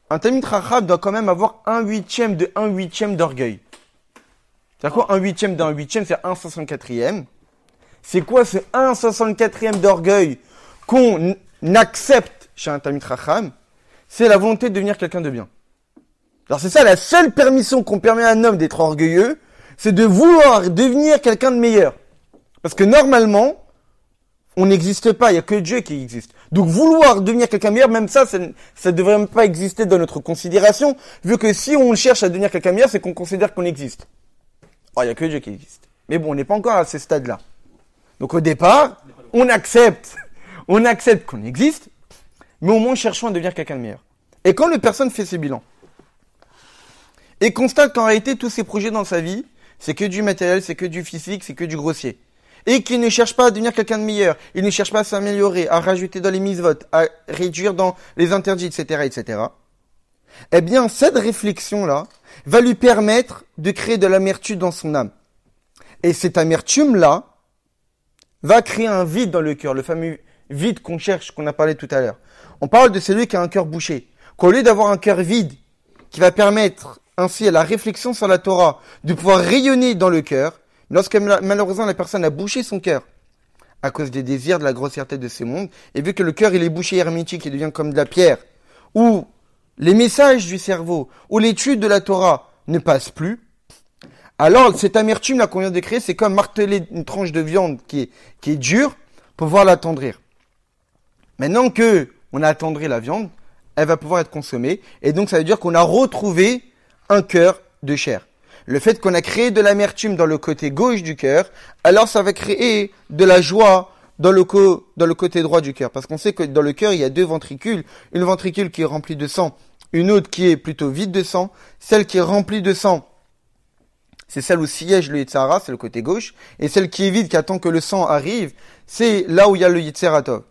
un Talmid Chacham doit quand même avoir 1/8 de 1/8 d'orgueil. C'est quoi 1/8 d'un 8e? C'est 1/64e. C'est quoi ce 1/64e d'orgueil qu'on accepte chez un Talmid Chacham? C'est la volonté de devenir quelqu'un de bien. Alors c'est ça, la seule permission qu'on permet à un homme d'être orgueilleux, c'est de vouloir devenir quelqu'un de meilleur. Parce que normalement, on n'existe pas, il n'y a que Dieu qui existe. Donc vouloir devenir quelqu'un de meilleur, même ça ne devrait même pas exister dans notre considération, vu que si on cherche à devenir quelqu'un de meilleur, c'est qu'on considère qu'on existe. Oh, il n'y a que Dieu qui existe. Mais bon, on n'est pas encore à ce stade-là. Donc au départ, on accepte qu'on existe, mais au moins cherchons à devenir quelqu'un de meilleur. Et quand une personne fait ses bilans, et constate qu'en réalité, tous ses projets dans sa vie, c'est que du matériel, c'est que du physique, c'est que du grossier. Et qu'il ne cherche pas à devenir quelqu'un de meilleur, il ne cherche pas à s'améliorer, à rajouter dans les mitzvot, à réduire dans les interdits, etc., etc. Eh bien, cette réflexion-là va lui permettre de créer de l'amertume dans son âme. Et cette amertume-là va créer un vide dans le cœur, le fameux vide qu'on cherche, qu'on a parlé tout à l'heure. On parle de celui qui a un cœur bouché. Qu'au lieu d'avoir un cœur vide, qui va permettre ainsi à la réflexion sur la Torah de pouvoir rayonner dans le cœur, lorsque malheureusement la personne a bouché son cœur à cause des désirs, de la grossièreté de ce monde, et vu que le cœur il est bouché hermétique, il devient comme de la pierre, où les messages du cerveau, où l'étude de la Torah ne passe plus, alors cette amertume là qu'on vient de créer, c'est comme marteler une tranche de viande qui est dure pour pouvoir l'attendrir. Maintenant que on a attendri la viande, elle va pouvoir être consommée, et donc ça veut dire qu'on a retrouvé un cœur de chair. Le fait qu'on a créé de l'amertume dans le côté gauche du cœur, alors ça va créer de la joie dans le côté droit du cœur. Parce qu'on sait que dans le cœur, il y a deux ventricules. Une ventricule qui est remplie de sang, une autre qui est plutôt vide de sang. Celle qui est remplie de sang, c'est celle où siège le Yetzer Hara, c'est le côté gauche. Et celle qui est vide, qui attend que le sang arrive, c'est là où il y a le Yetzer Hatov.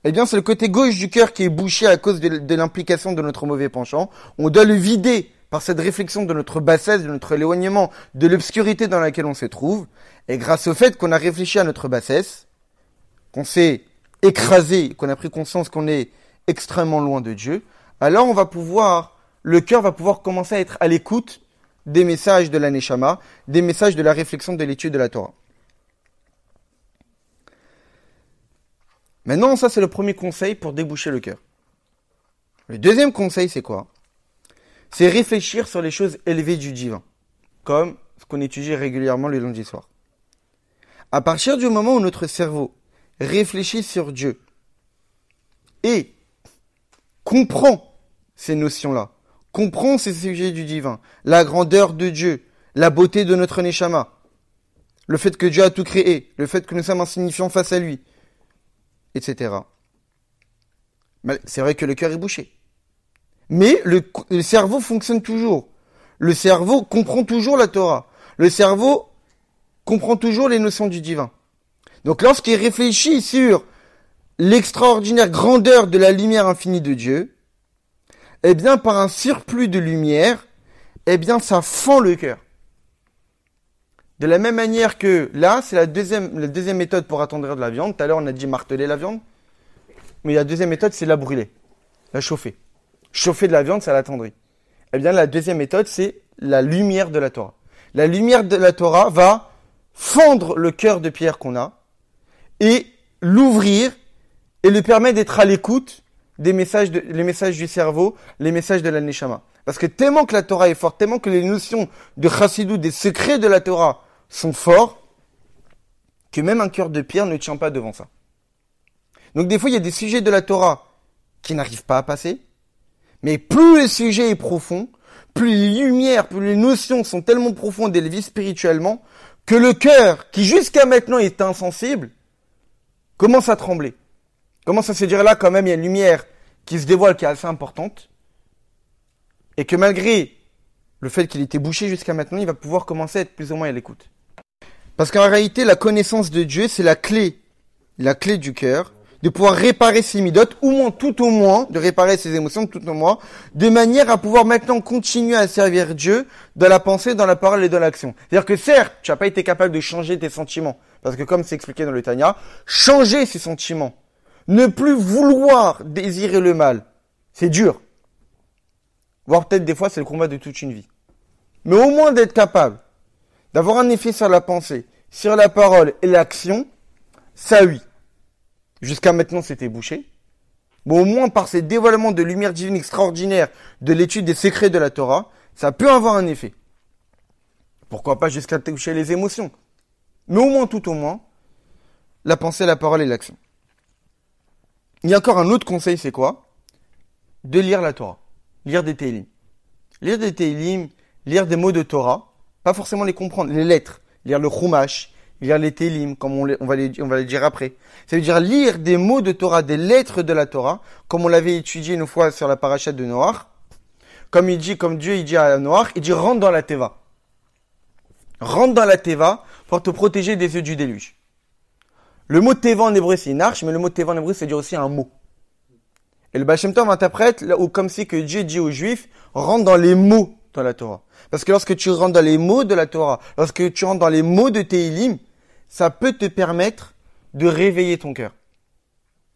Eh bien, c'est le côté gauche du cœur qui est bouché à cause de l'implication de notre mauvais penchant. On doit le vider par cette réflexion de notre bassesse, de notre éloignement, de l'obscurité dans laquelle on se trouve. Et grâce au fait qu'on a réfléchi à notre bassesse, qu'on s'est écrasé, qu'on a pris conscience qu'on est extrêmement loin de Dieu, alors le cœur va pouvoir commencer à être à l'écoute des messages de la Neshama, des messages de la réflexion de l'étude de la Torah. Maintenant, ça c'est le premier conseil pour déboucher le cœur. Le deuxième conseil, c'est quoi? C'est réfléchir sur les choses élevées du divin, comme ce qu'on étudie régulièrement le lundi soir. À partir du moment où notre cerveau réfléchit sur Dieu et comprend ces notions-là, comprend ces sujets du divin, la grandeur de Dieu, la beauté de notre Neshama, le fait que Dieu a tout créé, le fait que nous sommes insignifiants face à lui, etc. Mais c'est vrai que le cœur est bouché. Mais le cerveau fonctionne toujours. Le cerveau comprend toujours la Torah. Le cerveau comprend toujours les notions du divin. Donc lorsqu'il réfléchit sur l'extraordinaire grandeur de la lumière infinie de Dieu, eh bien par un surplus de lumière, eh bien ça fend le cœur. De la même manière que là, c'est la deuxième méthode pour attendrir de la viande. Tout à l'heure, on a dit marteler la viande. Mais la deuxième méthode, c'est la brûler, la chauffer. Chauffer de la viande, ça l'attendrit. Eh bien, la deuxième méthode, c'est la lumière de la Torah. La lumière de la Torah va fendre le cœur de pierre qu'on a et l'ouvrir et lui permettre d'être à l'écoute des messages, les messages du cerveau, les messages de la Neshama. Parce que tellement que la Torah est forte, tellement que les notions de Chassidut, des secrets de la Torah sont forts, que même un cœur de pierre ne tient pas devant ça. Donc des fois, il y a des sujets de la Torah qui n'arrivent pas à passer, mais plus le sujet est profond, plus les lumières, plus les notions sont tellement profondes et élevées spirituellement, que le cœur, qui jusqu'à maintenant est insensible, commence à trembler. Commence à se dire là, quand même, il y a une lumière qui se dévoile, qui est assez importante, et que malgré le fait qu'il était bouché jusqu'à maintenant, il va pouvoir commencer à être plus ou moins à l'écoute. Parce qu'en réalité, la connaissance de Dieu, c'est la clé du cœur, de pouvoir réparer ses midotes, ou moins, tout au moins, de réparer ses émotions, tout au moins, de manière à pouvoir maintenant continuer à servir Dieu dans la pensée, dans la parole et dans l'action. C'est-à-dire que certes, tu n'as pas été capable de changer tes sentiments, parce que comme c'est expliqué dans le Tanya, changer ses sentiments, ne plus vouloir désirer le mal, c'est dur. Voire peut-être des fois, c'est le combat de toute une vie. Mais au moins d'être capable d'avoir un effet sur la pensée, sur la parole et l'action, ça oui. Jusqu'à maintenant, c'était bouché. Mais au moins, par ces dévoilements de lumière divine extraordinaire de l'étude des secrets de la Torah, ça peut avoir un effet. Pourquoi pas jusqu'à toucher les émotions. Mais au moins, tout au moins, la pensée, la parole et l'action. Il y a encore un autre conseil, c'est quoi? De lire la Torah. Lire des Tehillim. Lire des Tehillim, lire des mots de Torah, pas forcément les comprendre, les lettres. Lire le Chumash, lire les Tehillim, comme on va les dire après. Ça veut dire lire des mots de Torah, des lettres de la Torah, comme on l'avait étudié une fois sur la paracha de Noach. Comme Dieu dit à Noach, il dit rentre dans la Teva. Rentre dans la Teva pour te protéger des yeux du déluge. Le mot Teva en hébreu c'est une arche, mais le mot Teva en hébreu c'est dire aussi un mot. Et le Baal Shem Tov interprète comme si que Dieu dit aux Juifs rentre dans les mots dans la Torah. Parce que lorsque tu rentres dans les mots de la Torah, lorsque tu rentres dans les mots de Tehillim, ça peut te permettre de réveiller ton cœur.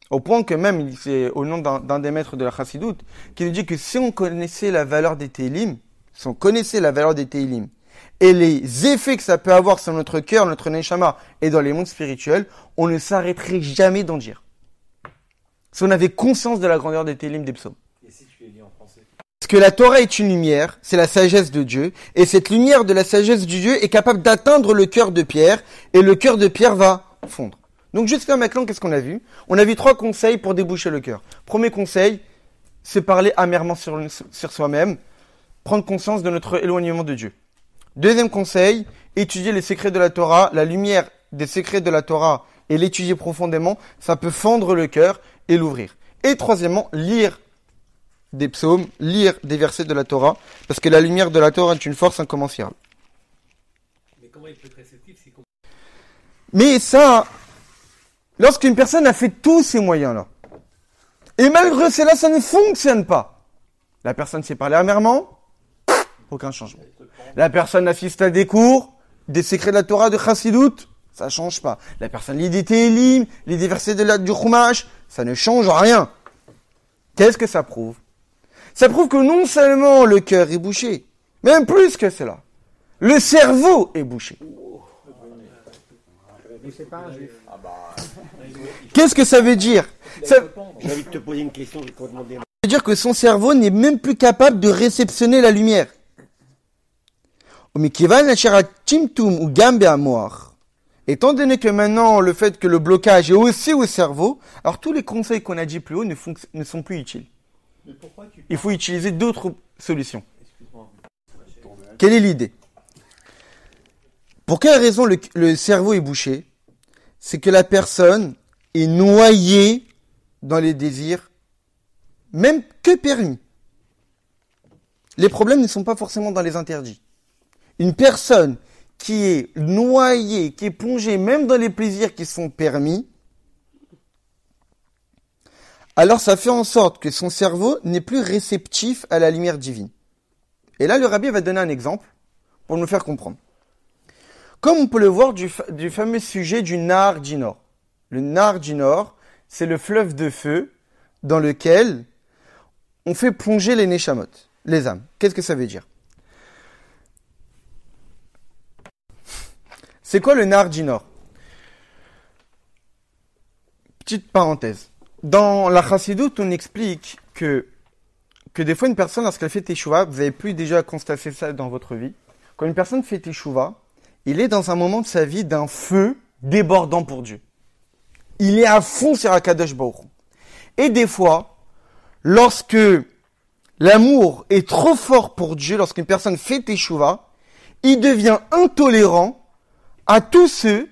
Au point que même, c'est au nom d'un des maîtres de la Chassidoute, qui nous dit que si on connaissait la valeur des Tehillim, et les effets que ça peut avoir sur notre cœur, notre neshama et dans les mondes spirituels, on ne s'arrêterait jamais d'en dire. Si on avait conscience de la grandeur des Tehillim des psaumes. Et si tu les lis en français? Parce que la Torah est une lumière, c'est la sagesse de Dieu, et cette lumière de la sagesse du Dieu est capable d'atteindre le cœur de Pierre, et le cœur de Pierre va fondre. Donc jusqu'à maintenant, qu'est-ce qu'on a vu? On a vu 3 conseils pour déboucher le cœur. Premier conseil, se parler amèrement sur soi-même, prendre conscience de notre éloignement de Dieu. Deuxième conseil, étudier les secrets de la Torah, la lumière des secrets de la Torah, et l'étudier profondément, ça peut fendre le cœur et l'ouvrir. Et troisièmement, lire des psaumes, lire des versets de la Torah, parce que la lumière de la Torah est une force incommensurable. Mais comment il peut être réceptif si... Mais ça, lorsqu'une personne a fait tous ces moyens-là, et malgré cela, ça ne fonctionne pas. La personne s'est parlé amèrement, aucun changement. La personne assiste à des cours, des secrets de la Torah, de Chassidoute, ça change pas. La personne lit des Tehillim, lit des versets du Chumash, ça ne change rien. Qu'est-ce que ça prouve? Ça prouve que non seulement le cœur est bouché, même plus que cela, le cerveau est bouché. Mais c'est pas un juif. Qu'est-ce que ça veut dire? Ça J'ai envie de te poser une question, je vais te demander. veut dire que son cerveau n'est même plus capable de réceptionner la lumière. Étant donné que maintenant, le fait que le blocage est aussi au cerveau, alors tous les conseils qu'on a dit plus haut ne sont plus utiles. Mais pourquoi tu... Il faut utiliser d'autres solutions. Quelle est l'idée? Pour quelle raison le cerveau est bouché? C'est que la personne est noyée dans les désirs, même que permis. Les problèmes ne sont pas forcément dans les interdits. Une personne qui est noyée, qui est plongée même dans les plaisirs qui sont permis, alors ça fait en sorte que son cerveau n'est plus réceptif à la lumière divine. Et là, le rabbi va donner un exemple pour nous faire comprendre. Comme on peut le voir du fameux sujet du Nahar Dinor. Le Nahar Dinor, c'est le fleuve de feu dans lequel on fait plonger les neshamot, les âmes. Qu'est-ce que ça veut dire? C'est quoi le Nahar Dinor? Petite parenthèse. Dans la Chassidoute, on explique que des fois, une personne, lorsqu'elle fait teshuva, vous avez pu déjà constater ça dans votre vie, quand une personne fait teshuva, il est dans un moment de sa vie d'un feu débordant pour Dieu. Il est à fond sur Akadosh Baruch Hu. Et des fois, lorsque l'amour est trop fort pour Dieu, lorsqu'une personne fait teshuva, il devient intolérant à tous ceux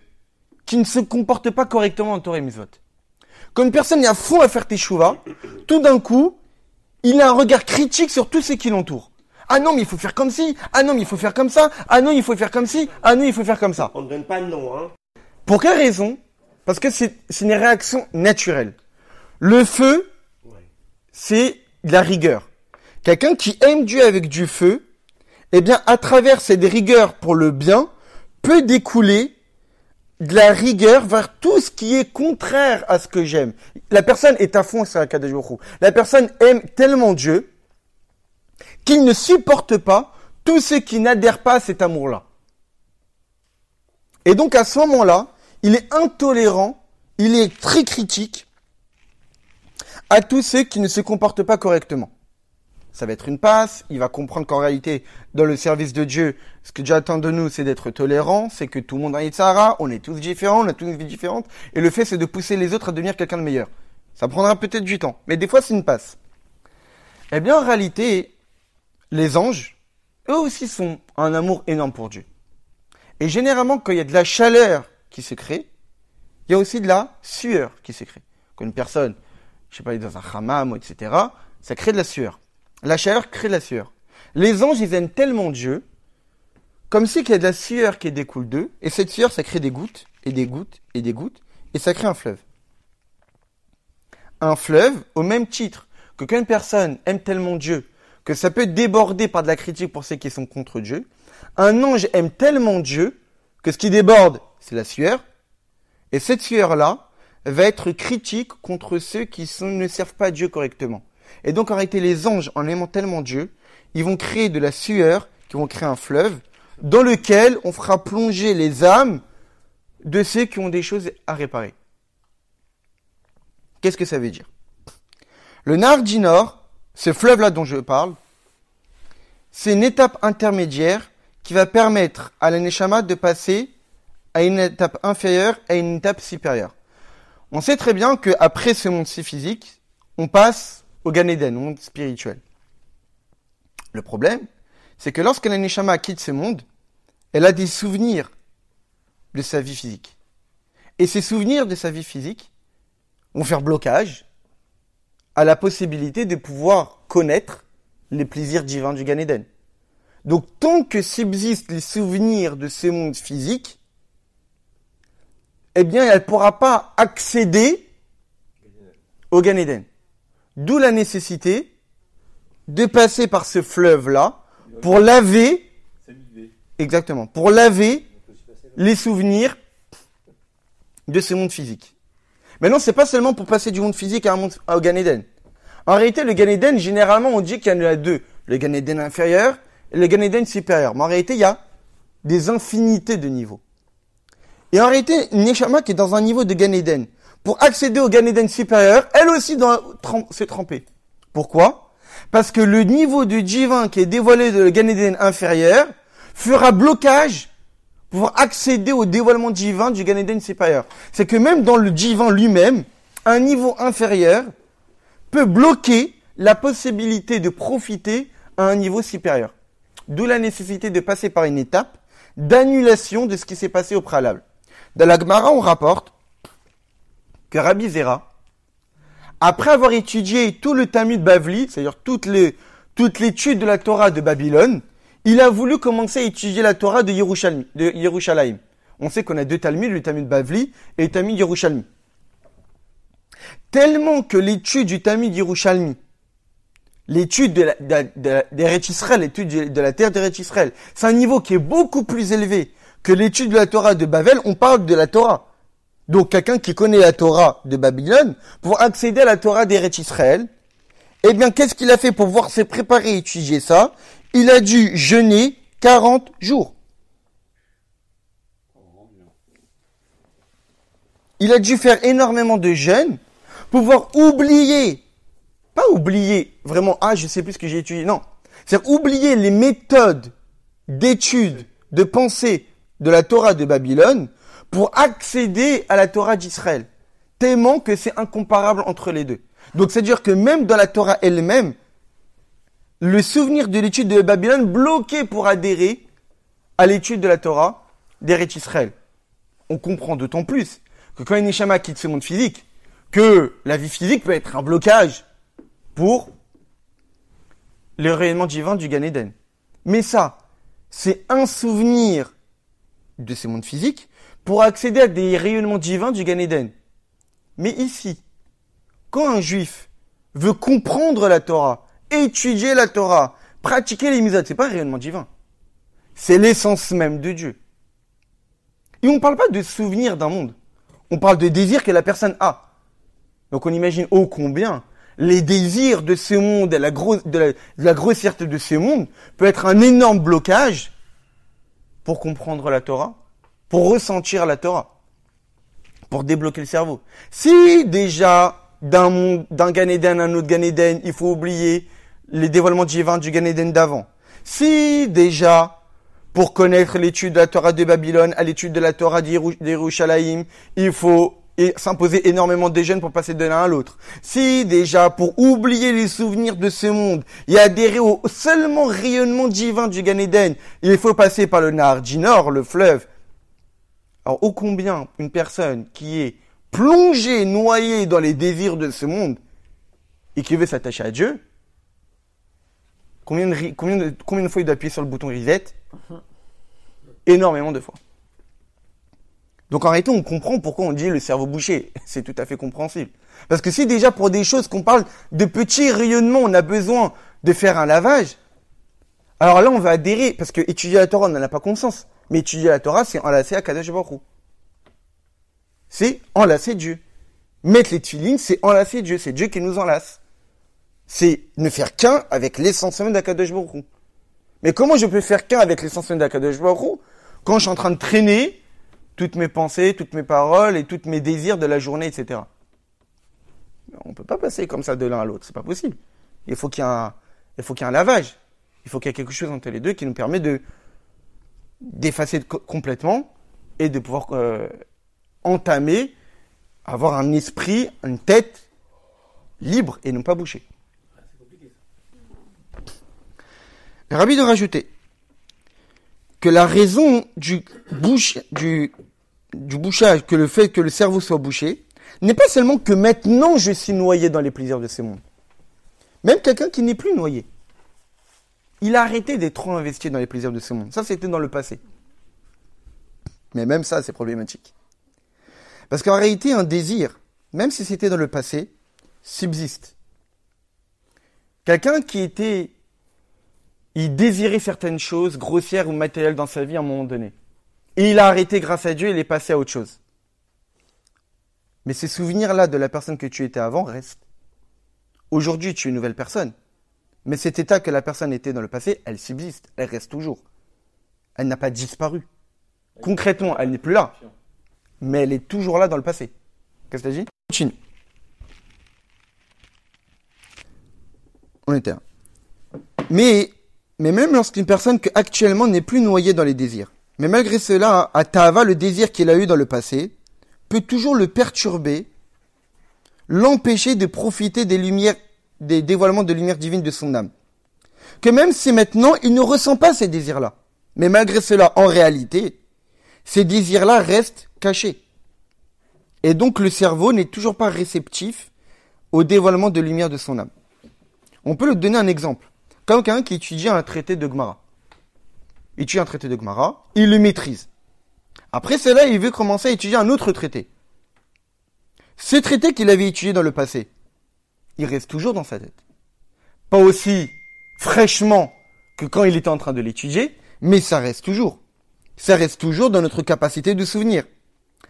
qui ne se comportent pas correctement en Torah et Mitzvot. Quand une personne est à fond à faire teshuva, tout d'un coup, il a un regard critique sur tous ceux qui l'entourent. Ah non, mais il faut faire comme ci. Ah non, mais il faut faire comme ça. Ah non, il faut faire comme ci. Ah non, il faut faire comme ça. On ne donne pas de nom, hein. Pour quelle raison? Parce que c'est une réaction naturelle. Le feu, c'est de la rigueur. Quelqu'un qui aime Dieu avec du feu, eh bien, à travers cette rigueur pour le bien, peut découler de la rigueur vers tout ce qui est contraire à ce que j'aime. La personne est à fond sur la Kadosh Baruch Hu. La personne aime tellement Dieu qu'il ne supporte pas tous ceux qui n'adhèrent pas à cet amour-là. Et donc, à ce moment-là, il est intolérant, il est très critique à tous ceux qui ne se comportent pas correctement. Ça va être une passe, il va comprendre qu'en réalité, dans le service de Dieu, ce que Dieu attend de nous, c'est d'être tolérant, c'est que tout le monde a une Sahara, on est tous différents, on a tous une vie différente, et le fait, c'est de pousser les autres à devenir quelqu'un de meilleur. Ça prendra peut-être du temps, mais des fois, c'est une passe. Eh bien, en réalité, les anges, eux aussi sont un amour énorme pour Dieu. Et généralement, quand il y a de la chaleur qui se crée, il y a aussi de la sueur qui se crée. Quand une personne, je sais pas, est dans un hammam, etc., ça crée de la sueur. La chaleur crée de la sueur. Les anges, ils aiment tellement Dieu, comme si qu'il y a de la sueur qui découle d'eux, et cette sueur, ça crée des gouttes, et des gouttes, et des gouttes, et ça crée un fleuve. Un fleuve, au même titre que quand une personne aime tellement Dieu, que ça peut déborder par de la critique pour ceux qui sont contre Dieu, un ange aime tellement Dieu, que ce qui déborde, c'est la sueur, et cette sueur-là va être critique contre ceux qui ne servent pas Dieu correctement. Et donc, en réalité, les anges, en aimant tellement Dieu, ils vont créer de la sueur, qui vont créer un fleuve, dans lequel on fera plonger les âmes de ceux qui ont des choses à réparer. Qu'est-ce que ça veut dire? Le Nahar Dinor, ce fleuve-là dont je parle, c'est une étape intermédiaire qui va permettre à la Neshama de passer à une étape inférieure et à une étape supérieure. On sait très bien qu'après ce monde-ci physique, on passe au Gan Eden, au monde spirituel. Le problème, c'est que lorsque la Neshama quitte ce monde, elle a des souvenirs de sa vie physique. Et ces souvenirs de sa vie physique vont faire blocage à la possibilité de pouvoir connaître les plaisirs divins du Gan Eden. Donc, tant que subsistent les souvenirs de ce monde physique, eh bien, elle ne pourra pas accéder au Gan Eden. D'où la nécessité de passer par ce fleuve-là pour laver, exactement, pour laver les souvenirs de ce monde physique. Maintenant, c'est pas seulement pour passer du monde physique à un monde, au Gan Eden. En réalité, le Gan Eden, généralement, on dit qu'il y en a deux. Le Gan Eden inférieur et le Gan Eden supérieur. Mais en réalité, il y a des infinités de niveaux. Et en réalité, une Neshama qui est dans un niveau de Gan Eden, pour accéder au Gan Eden supérieur, elle aussi doit se tremper. Pourquoi? Parce que le niveau du divin qui est dévoilé de le Gan Eden inférieur fera blocage pour pouvoir accéder au dévoilement divin du Gan Eden supérieur. C'est que même dans le divin lui-même, un niveau inférieur peut bloquer la possibilité de profiter à un niveau supérieur. D'où la nécessité de passer par une étape d'annulation de ce qui s'est passé au préalable. Dans la Gemara, on rapporte que Rabbi Zera, après avoir étudié tout le Talmud Bavli, c'est-à-dire toute l'étude de la Torah de Babylone, il a voulu commencer à étudier la Torah de Yerushalayim. On sait qu'on a deux Talmuds, le Talmud Bavli et le Talmud Yerushalmi. Tellement que l'étude du Talmud Yerushalmi, l'étude d'Eretz Israël, l'étude de la terre d'Eretz Israël, c'est un niveau qui est beaucoup plus élevé que l'étude de la Torah de Babel. On parle de la Torah. Donc, quelqu'un qui connaît la Torah de Babylone, pour accéder à la Torah d'Eretz Israël, eh bien, qu'est-ce qu'il a fait pour pouvoir se préparer et étudier ça? Il a dû jeûner 40 jours. Il a dû faire énormément de jeûnes pour pouvoir oublier, pas oublier vraiment, je sais plus ce que j'ai étudié, non. C'est-à-dire oublier les méthodes d'étude, de pensée de la Torah de Babylone pour accéder à la Torah d'Israël. Tellement que c'est incomparable entre les deux. Donc, c'est-à-dire que même dans la Torah elle-même, le souvenir de l'étude de Babylone bloqué pour adhérer à l'étude de la Torah d'Eretz Israël. On comprend d'autant plus que quand une Neshama quitte ce monde physique, que la vie physique peut être un blocage pour le rayonnement divin du Gan Eden. Mais ça, c'est un souvenir de ce monde physique, pour accéder à des rayonnements divins du Gan Eden. Mais ici, quand un juif veut comprendre la Torah, étudier la Torah, pratiquer les mitzvot, c'est pas un rayonnement divin. C'est l'essence même de Dieu. Et on ne parle pas de souvenir d'un monde. On parle de désir que la personne a. Donc on imagine ô combien les désirs de ce monde, de la grossièreté de ce monde, peut être un énorme blocage pour comprendre la Torah, pour ressentir la Torah, pour débloquer le cerveau. Si déjà, d'un Gan Eden à un autre Gan Eden, il faut oublier les dévoilements divins du Gan Eden d'avant. Si déjà, pour connaître l'étude de la Torah de Babylone à l'étude de la Torah d'Yerushalayim, il faut s'imposer énormément de jeûnes pour passer de l'un à l'autre. Si déjà, pour oublier les souvenirs de ce monde et adhérer au seulement rayonnement divin du Gan Eden, il faut passer par le Nahar Dinor, le fleuve. Alors, ô combien une personne qui est plongée, noyée dans les désirs de ce monde et qui veut s'attacher à Dieu, combien de fois il doit appuyer sur le bouton reset? Énormément de fois. Donc en réalité, on comprend pourquoi on dit le cerveau bouché. C'est tout à fait compréhensible. Parce que si déjà pour des choses qu'on parle de petits rayonnements, on a besoin de faire un lavage, alors là on va adhérer, parce que étudier la Torah, on n'en a pas conscience. Mais étudier la Torah, c'est enlacer à Kadosh Baruch Hu. C'est enlacer Dieu. Mettre les tefilines, c'est enlacer Dieu. C'est Dieu qui nous enlace. C'est ne faire qu'un avec l'essence même d'Akadosh Baruch Hu. Mais comment je peux faire qu'un avec l'essence même d'Akadosh Baruch Hu quand je suis en train de traîner toutes mes pensées, toutes mes paroles et tous mes désirs de la journée, etc. On ne peut pas passer comme ça de l'un à l'autre, c'est pas possible. Il faut qu'il y ait un lavage. Il faut qu'il y ait quelque chose entre les deux qui nous permet d'effacer complètement et de pouvoir entamer, avoir un esprit, une tête libre et non pas bouchée. C'est compliqué ça. Le rabbi de rajouter que la raison du bouchage, que le fait que le cerveau soit bouché, n'est pas seulement que maintenant je suis noyé dans les plaisirs de ce monde. Même quelqu'un qui n'est plus noyé, il a arrêté d'être trop investi dans les plaisirs de ce monde. Ça, c'était dans le passé. Mais même ça, c'est problématique. Parce qu'en réalité, un désir, même si c'était dans le passé, subsiste. Quelqu'un il désirait certaines choses grossières ou matérielles dans sa vie à un moment donné. Et il a arrêté grâce à Dieu, il est passé à autre chose. Mais ces souvenirs-là de la personne que tu étais avant restent. Aujourd'hui, tu es une nouvelle personne. Mais cet état que la personne était dans le passé, elle subsiste, elle reste toujours. Elle n'a pas disparu. Concrètement, elle n'est plus là. Mais elle est toujours là dans le passé. Qu'est-ce que tu as dit ? Continue. On était là. Mais même lorsqu'une personne actuellement n'est plus noyée dans les désirs, mais malgré cela, à Tahava, le désir qu'il a eu dans le passé, peut toujours le perturber, l'empêcher de profiter des dévoilements de lumière divine de son âme. Que même si maintenant, il ne ressent pas ces désirs-là. Mais malgré cela, en réalité, ces désirs-là restent cachés. Et donc, le cerveau n'est toujours pas réceptif au dévoilement de lumière de son âme. On peut lui donner un exemple. Comme quelqu'un qui étudie un traité de Gemara. Il étudie un traité de Gemara, il le maîtrise. Après cela, il veut commencer à étudier un autre traité. Ce traité qu'il avait étudié dans le passé, il reste toujours dans sa tête. Pas aussi fraîchement que quand il était en train de l'étudier, mais ça reste toujours. Ça reste toujours dans notre capacité de souvenir.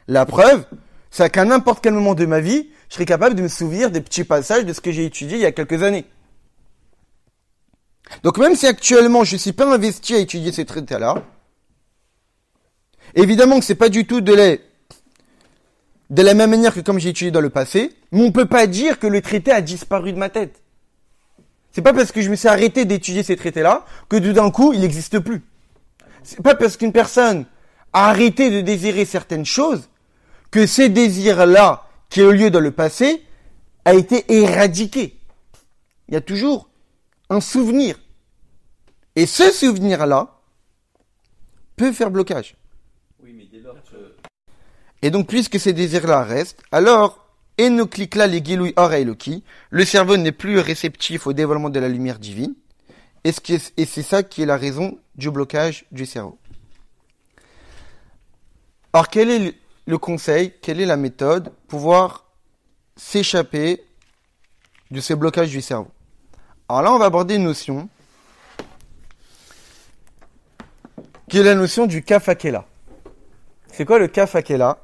La preuve, c'est qu'à n'importe quel moment de ma vie, je serai capable de me souvenir des petits passages de ce que j'ai étudié il y a quelques années. Donc même si actuellement je ne suis pas investi à étudier ces traités-là, évidemment que c'est pas du tout de la même manière que comme j'ai étudié dans le passé, mais on peut pas dire que le traité a disparu de ma tête. C'est pas parce que je me suis arrêté d'étudier ces traités-là que tout d'un coup il n'existe plus. C'est pas parce qu'une personne a arrêté de désirer certaines choses que ces désirs-là qui ont eu lieu dans le passé a été éradiqué. Il y a toujours un souvenir. Et ce souvenir-là peut faire blocage. Oui, mais dès lors que... Et donc, puisque ces désirs-là restent, alors, Enoklikla les Gilouï Or Eloki, le cerveau n'est plus réceptif au dévoilement de la lumière divine, et c'est ça qui est la raison du blocage du cerveau. Alors, quel est le conseil, quelle est la méthode pour pouvoir s'échapper de ces blocages du cerveau? Alors là, on va aborder une notion qui est la notion du kafakela. C'est quoi le kafakela?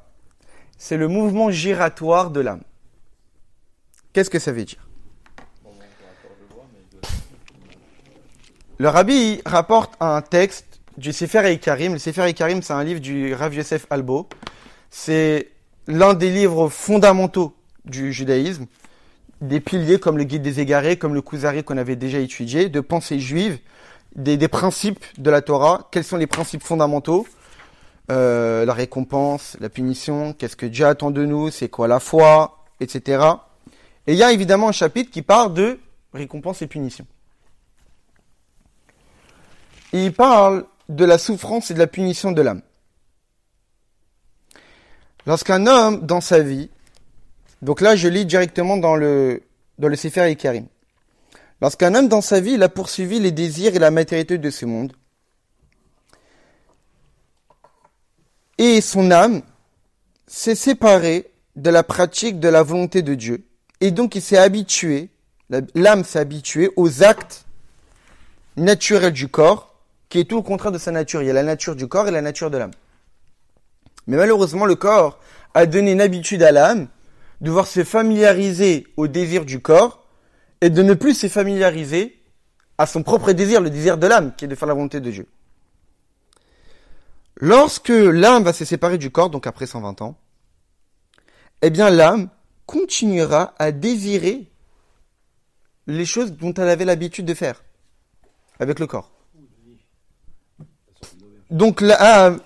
C'est le mouvement giratoire de l'âme. Qu'est-ce que ça veut dire? Le rabbi rapporte un texte du Sefer Ikarim. Le Sefer Ikarim, c'est un livre du Rav Yosef Albo. C'est l'un des livres fondamentaux du judaïsme, des piliers comme le Guide des Égarés, comme le Kuzari qu'on avait déjà étudié, de pensée juive, des principes de la Torah. Quels sont les principes fondamentaux? La récompense, la punition, qu'est-ce que Dieu attend de nous, c'est quoi la foi, etc. Et il y a évidemment un chapitre qui parle de récompense et punition. Il parle de la souffrance et de la punition de l'âme. Lorsqu'un homme, dans sa vie, donc là je lis directement dans le Sefer Ikarim. Lorsqu'un homme dans sa vie, il a poursuivi les désirs et la matérialité de ce monde, et son âme s'est séparée de la pratique de la volonté de Dieu, et donc il s'est habitué, l'âme s'est habituée aux actes naturels du corps, qui est tout le contraire de sa nature. Il y a la nature du corps et la nature de l'âme. Mais malheureusement, le corps a donné une habitude à l'âme de devoir se familiariser au désir du corps et de ne plus se familiariser à son propre désir, le désir de l'âme, qui est de faire la volonté de Dieu. Lorsque l'âme va se séparer du corps, donc après 120 ans, eh bien l'âme continuera à désirer les choses dont elle avait l'habitude de faire avec le corps. Donc l'âme,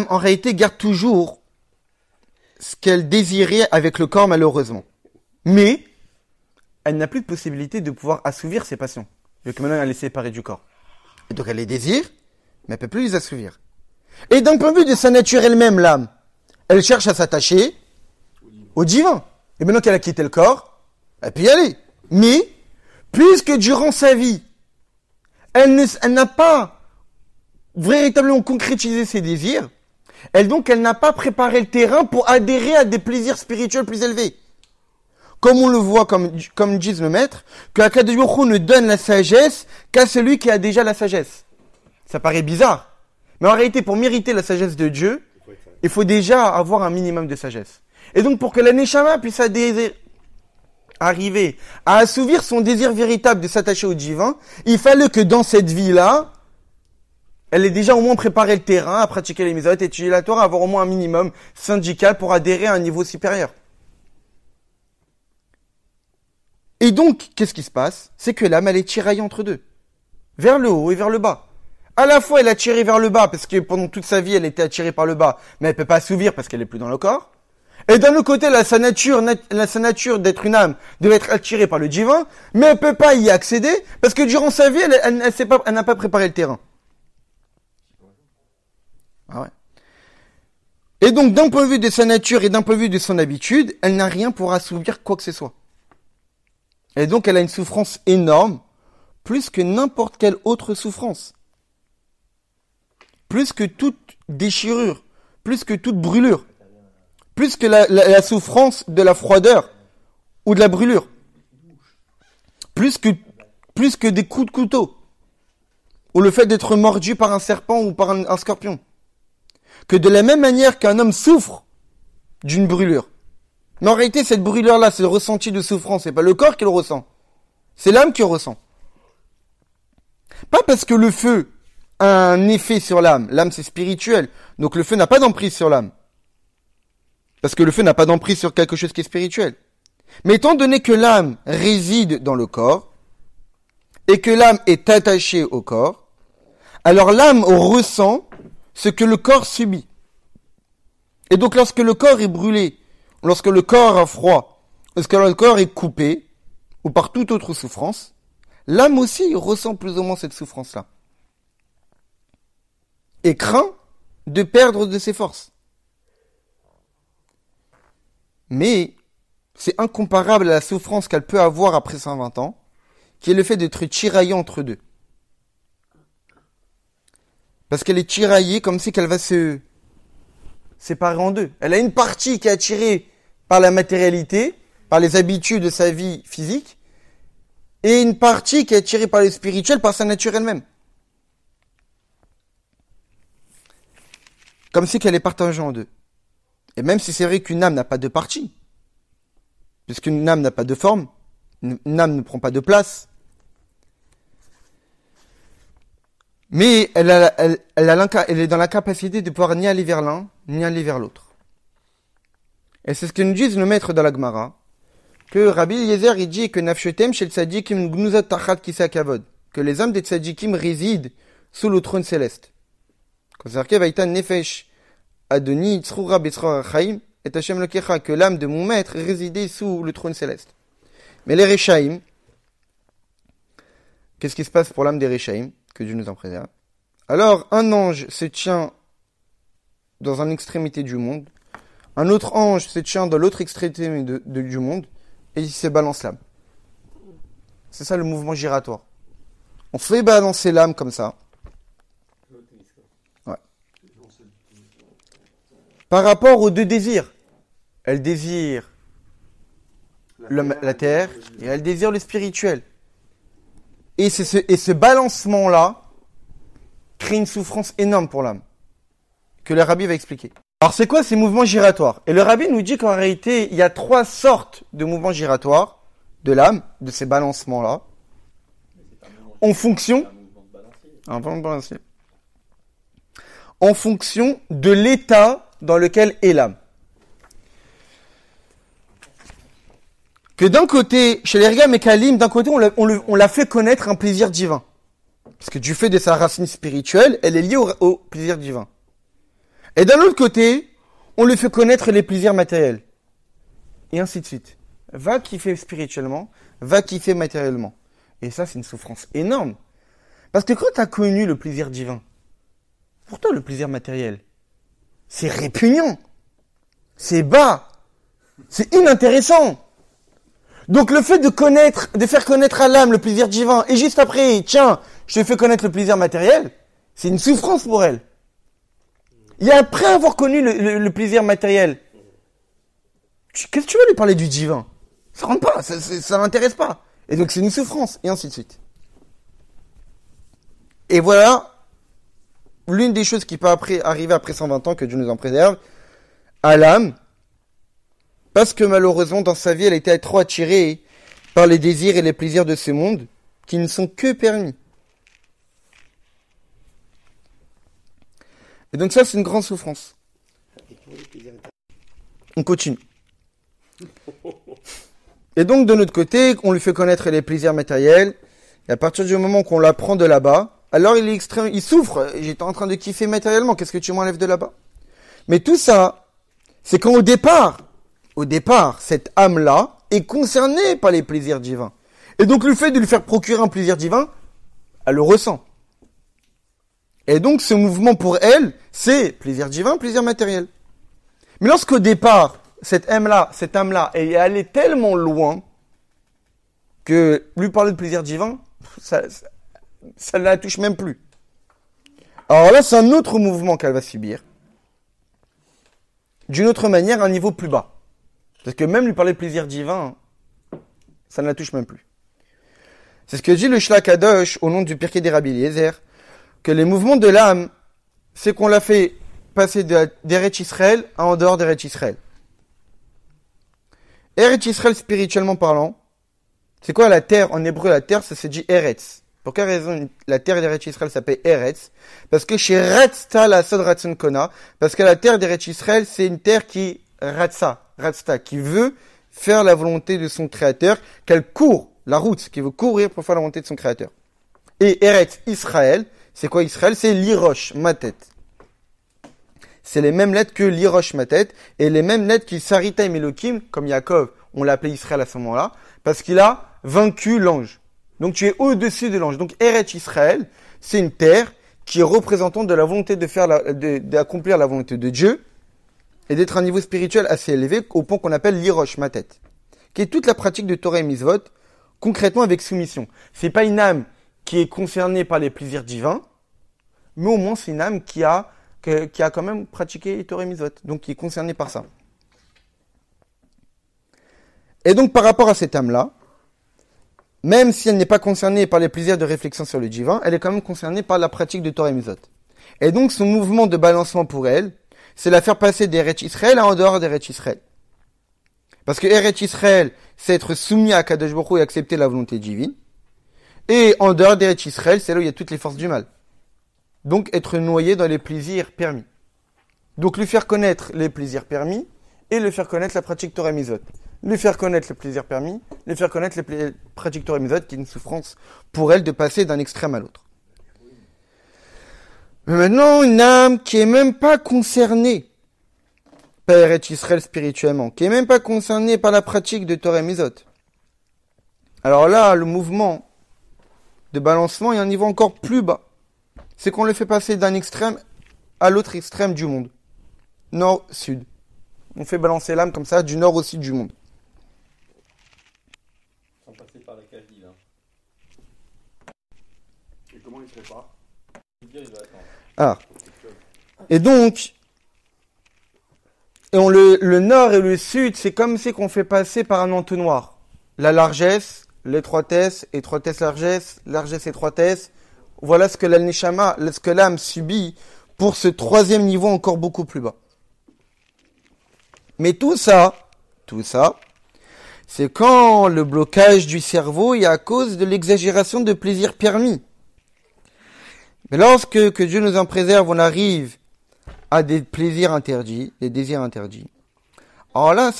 en réalité, garde toujours ce qu'elle désirait avec le corps, malheureusement. Mais elle n'a plus de possibilité de pouvoir assouvir ses passions, vu que maintenant elle est séparée du corps. Et donc elle les désire, mais elle ne peut plus les assouvir. Et d'un point de vue de sa nature elle-même, l'âme, elle cherche à s'attacher au divin. Et maintenant qu'elle a quitté le corps, elle peut y aller. Mais, puisque durant sa vie, elle n'a pas véritablement concrétisé ses désirs, elle n'a pas préparé le terrain pour adhérer à des plaisirs spirituels plus élevés. Comme on le voit, comme disent le maître, que Akadosh Baruch Hu ne donne la sagesse qu'à celui qui a déjà la sagesse. Ça paraît bizarre. Mais en réalité, pour mériter la sagesse de Dieu, il faut déjà avoir un minimum de sagesse. Et donc, pour que la Neshama puisse arriver à assouvir son désir véritable de s'attacher au divin, il fallait que dans cette vie-là, elle ait déjà au moins préparé le terrain à pratiquer les mitzvot, étudier la Torah, avoir au moins un minimum syndical pour adhérer à un niveau supérieur. Et donc, qu'est-ce qui se passe? C'est que l'âme, elle est tiraillée entre deux. Vers le haut et vers le bas. À la fois, elle est attirée vers le bas, parce que pendant toute sa vie, elle était attirée par le bas, mais elle peut pas assouvir parce qu'elle est plus dans le corps. Et d'un autre côté, elle a sa nature d'être une âme, devait être attirée par le divin, mais elle peut pas y accéder, parce que durant sa vie, elle n'a pas préparé le terrain. Ah ouais. Et donc, d'un point de vue de sa nature et d'un point de vue de son habitude, elle n'a rien pour assouvir quoi que ce soit. Et donc, elle a une souffrance énorme, plus que n'importe quelle autre souffrance. Plus que toute déchirure, plus que toute brûlure, plus que la souffrance de la froideur ou de la brûlure, plus que des coups de couteau, ou le fait d'être mordu par un serpent ou par un scorpion. Que de la même manière qu'un homme souffre d'une brûlure. Mais en réalité, cette brûlure-là, c'est le ressenti de souffrance, c'est pas le corps qui le ressent. C'est l'âme qui le ressent. Pas parce que le feu a un effet sur l'âme. L'âme, c'est spirituel. Donc le feu n'a pas d'emprise sur l'âme. Parce que le feu n'a pas d'emprise sur quelque chose qui est spirituel. Mais étant donné que l'âme réside dans le corps, et que l'âme est attachée au corps, alors l'âme ressent ce que le corps subit. Et donc lorsque le corps est brûlé, lorsque le corps a froid, lorsque le corps est coupé, ou par toute autre souffrance, l'âme aussi ressent plus ou moins cette souffrance-là. Et craint de perdre de ses forces. Mais c'est incomparable à la souffrance qu'elle peut avoir après 120 ans, qui est le fait d'être tiraillée entre deux. Parce qu'elle est tiraillée comme si qu'elle va se séparer en deux. Elle a une partie qui est attirée par la matérialité, par les habitudes de sa vie physique, et une partie qui est attirée par le spirituel, par sa nature elle-même. Comme si qu'elle est partagée en deux. Et même si c'est vrai qu'une âme n'a pas de partie, puisqu'une âme n'a pas de forme, une âme ne prend pas de place, mais elle est dans la capacité de pouvoir ni aller vers l'un, ni aller vers l'autre. Et c'est ce que nous dit le maître de la Gemara, que Rabbi Eliezer, il dit que Nafshetem shel tzadikim gnuzat tachat kisei kavod, que les âmes des tzadikim résident sous le trône céleste. Nefesh Adoni tzrura betzrora chaim et Hashem lokecha, que l'âme de mon maître résidait sous le trône céleste. Mais les Rechaim, qu'est-ce qui se passe pour l'âme des Rechaim? Que Dieu nous en préserve. Alors, un ange se tient dans une extrémité du monde, un autre ange se tient dans l'autre extrémité du monde, et il se balance l'âme. C'est ça le mouvement giratoire. On fait balancer l'âme comme ça. Ouais. Par rapport aux deux désirs. Elle désire la terre et elle désire le spirituel. Et ce balancement-là crée une souffrance énorme pour l'âme, que le rabbi va expliquer. Alors c'est quoi ces mouvements giratoires? Et le rabbi nous dit qu'en réalité, il y a 3 sortes de mouvements giratoires de l'âme, de ces balancements-là, en fonction de l'état dans lequel est l'âme. Que d'un côté, chez les Regam et Kalim, d'un côté, on l'a fait connaître un plaisir divin. Parce que du fait de sa racine spirituelle, elle est liée au plaisir divin. Et d'un autre côté, on lui fait connaître les plaisirs matériels. Et ainsi de suite. Va kiffer spirituellement, va kiffer matériellement. Et ça, c'est une souffrance énorme. Parce que quand tu as connu le plaisir divin, pour toi, le plaisir matériel, c'est répugnant. C'est bas. C'est inintéressant. Donc le fait de faire connaître à l'âme le plaisir divin, et juste après, tiens, je te fais connaître le plaisir matériel, c'est une souffrance pour elle. Et après avoir connu le plaisir matériel, qu'est-ce que tu veux lui parler du divin? Ça rentre pas, ça l'intéresse pas. Et donc c'est une souffrance, et ainsi de suite. Et voilà l'une des choses qui peut arriver après 120 ans, que Dieu nous en préserve, à l'âme, parce que malheureusement, dans sa vie, elle a été trop attirée par les désirs et les plaisirs de ce monde, qui ne sont que permis. Et donc ça, c'est une grande souffrance. On continue. Et donc, de notre côté, on lui fait connaître les plaisirs matériels, et à partir du moment qu'on l'apprend de là-bas, alors il souffre. J'étais en train de kiffer matériellement, qu'est-ce que tu m'enlèves de là-bas? Mais tout ça, c'est quand au départ, cette âme-là est concernée par les plaisirs divins. Et donc, le fait de lui faire procurer un plaisir divin, elle le ressent. Et donc, ce mouvement pour elle, c'est plaisir divin, plaisir matériel. Mais lorsqu'au départ, cette âme-là, elle est allée tellement loin que lui parler de plaisir divin, ça ne la touche même plus. Alors là, c'est un autre mouvement qu'elle va subir. D'une autre manière, à un niveau plus bas. Parce que même lui parler de plaisir divin, ça ne la touche même plus. C'est ce que dit le Shlach Kadosh au nom du Pirkei des Rabbi Eliezer, que les mouvements de l'âme, c'est qu'on l'a fait passer d'Eretz Israël à en dehors d'Eretz Israël. Eretz Israël, spirituellement parlant, c'est quoi la terre? En hébreu, la terre, ça se dit Eretz. Pour quelle raison la terre d'Eretz Israël s'appelle Eretz? Parce que chez Ratzta la Sod Ratzon Kona, parce que la terre d'Eretz Israël, c'est une terre qui Ratzta, qui veut faire la volonté de son créateur, qu'elle court la route, qui veut courir pour faire la volonté de son créateur. Et Eretz Israël, c'est quoi Israël? C'est l'Irosh Matet. C'est les mêmes lettres que l'Irosh Matet, et les mêmes lettres qui Sarita et Melokim, comme Yaakov, on l'a appelé Israël à ce moment-là, parce qu'il a vaincu l'ange. Donc tu es au-dessus de l'ange. Donc Eretz Israël, c'est une terre qui est représentante de la volonté d'accomplir la volonté de Dieu, et d'être à un niveau spirituel assez élevé, au point qu'on appelle l'Irosh Matet, qui est toute la pratique de Torah et Mitzvot, concrètement avec soumission. C'est pas une âme qui est concernée par les plaisirs divins, mais au moins c'est une âme qui a quand même pratiqué Torah et Mitzvot, donc qui est concernée par ça. Et donc par rapport à cette âme-là, même si elle n'est pas concernée par les plaisirs de réflexion sur le divin, elle est quand même concernée par la pratique de Torah et Mitzvot. Et donc son mouvement de balancement pour elle, c'est la faire passer d'Eretz Israël à en dehors d'Eretz Israël. Parce que Eretz Israël, c'est être soumis à Kadosh Baruch Hu et accepter la volonté divine. Et en dehors d'Eretz Israël, c'est là où il y a toutes les forces du mal. Donc être noyé dans les plaisirs permis. Donc lui faire connaître les plaisirs permis et lui faire connaître la pratique Torah et Mitzvot. Lui faire connaître les plaisirs permis, lui faire connaître les pratiques Torah et Mitzvot, qui est une souffrance pour elle de passer d'un extrême à l'autre. Mais maintenant, une âme qui est même pas concernée par Eretz Israël spirituellement, qui est même pas concernée par la pratique de Torah et Mitzvot. Alors là, le mouvement de balancement est à un niveau encore plus bas. C'est qu'on le fait passer d'un extrême à l'autre extrême du monde. Nord-sud. On fait balancer l'âme comme ça, du nord au sud du monde. Sans passer par la cage d'île. Et comment il se prépare? Il va attendre. Ah. Et donc, le nord et le sud, c'est comme si qu'on fait passer par un entonnoir. La largesse, l'étroitesse, largesse, étroitesse. Voilà ce que l'Al-Neshama, ce que l'âme subit pour ce troisième niveau encore beaucoup plus bas. Mais tout ça, c'est quand le blocage du cerveau est à cause de l'exagération de plaisirs permis. Mais lorsque que Dieu nous en préserve, on arrive à des plaisirs interdits, des désirs interdits. Alors là,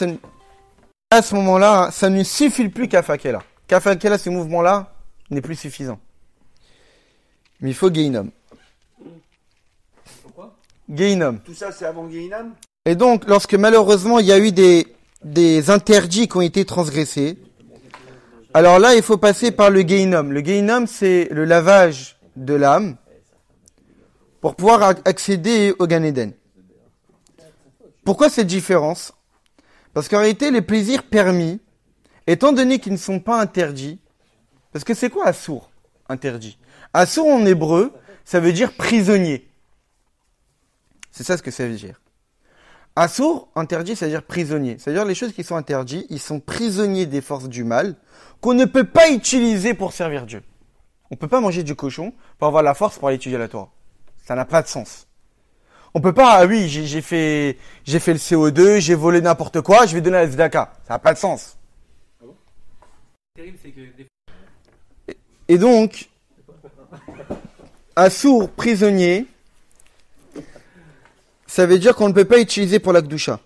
à ce moment-là, ça ne suffit plus qu'à Fakela. Qu'à Fakela, ce mouvement-là n'est plus suffisant. Mais il faut Gehinnom. Pourquoi? Gehinnom. Tout ça, c'est avant Gehinnom? Et donc, lorsque malheureusement, il y a eu des interdits qui ont été transgressés, alors là, il faut passer par le Gehinnom. Le Gehinnom, c'est le lavage de l'âme pour pouvoir accéder au Gan Eden. Pourquoi cette différence? Parce qu'en réalité, les plaisirs permis, étant donné qu'ils ne sont pas interdits, parce que c'est quoi assour, interdit? Assour en hébreu, ça veut dire prisonnier. C'est ça ce que ça veut dire. Assour, interdit, ça veut dire prisonnier. C'est-à-dire les choses qui sont interdites, ils sont prisonniers des forces du mal qu'on ne peut pas utiliser pour servir Dieu. On ne peut pas manger du cochon pour avoir la force pour aller étudier la Torah. Ça n'a pas de sens. On peut pas, ah oui, j'ai fait le CO2, j'ai volé n'importe quoi, je vais donner à la Zdaka. Ça n'a pas de sens. Terrible, c'est que des Et donc, assour, prisonnier, ça veut dire qu'on ne peut pas utiliser pour la Kdusha.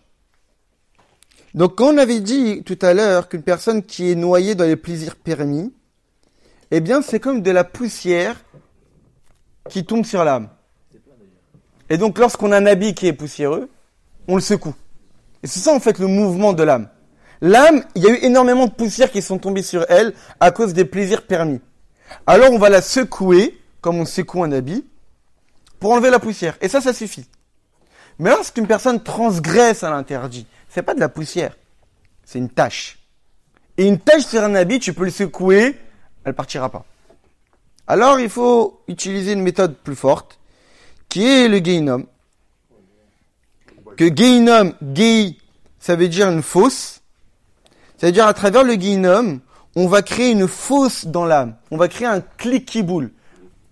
Donc, quand on avait dit tout à l'heure qu'une personne qui est noyée dans les plaisirs permis, eh bien, c'est comme de la poussière qui tombe sur l'âme. Et donc, lorsqu'on a un habit qui est poussiéreux, on le secoue. Et c'est ça, en fait, le mouvement de l'âme. L'âme, il y a eu énormément de poussières qui sont tombées sur elle à cause des plaisirs permis. Alors, on va la secouer, comme on secoue un habit, pour enlever la poussière. Et ça suffit. Mais lorsqu'une personne transgresse à l'interdit, c'est pas de la poussière, c'est une tache. Et une tache sur un habit, tu peux le secouer, elle partira pas. Alors, il faut utiliser une méthode plus forte, qui est le Gehinnom. Que Gehinnom, Gei, ça veut dire une fosse. Ça veut dire à travers le Gehinnom, on va créer une fosse dans l'âme. On va créer un clic-qui-boule.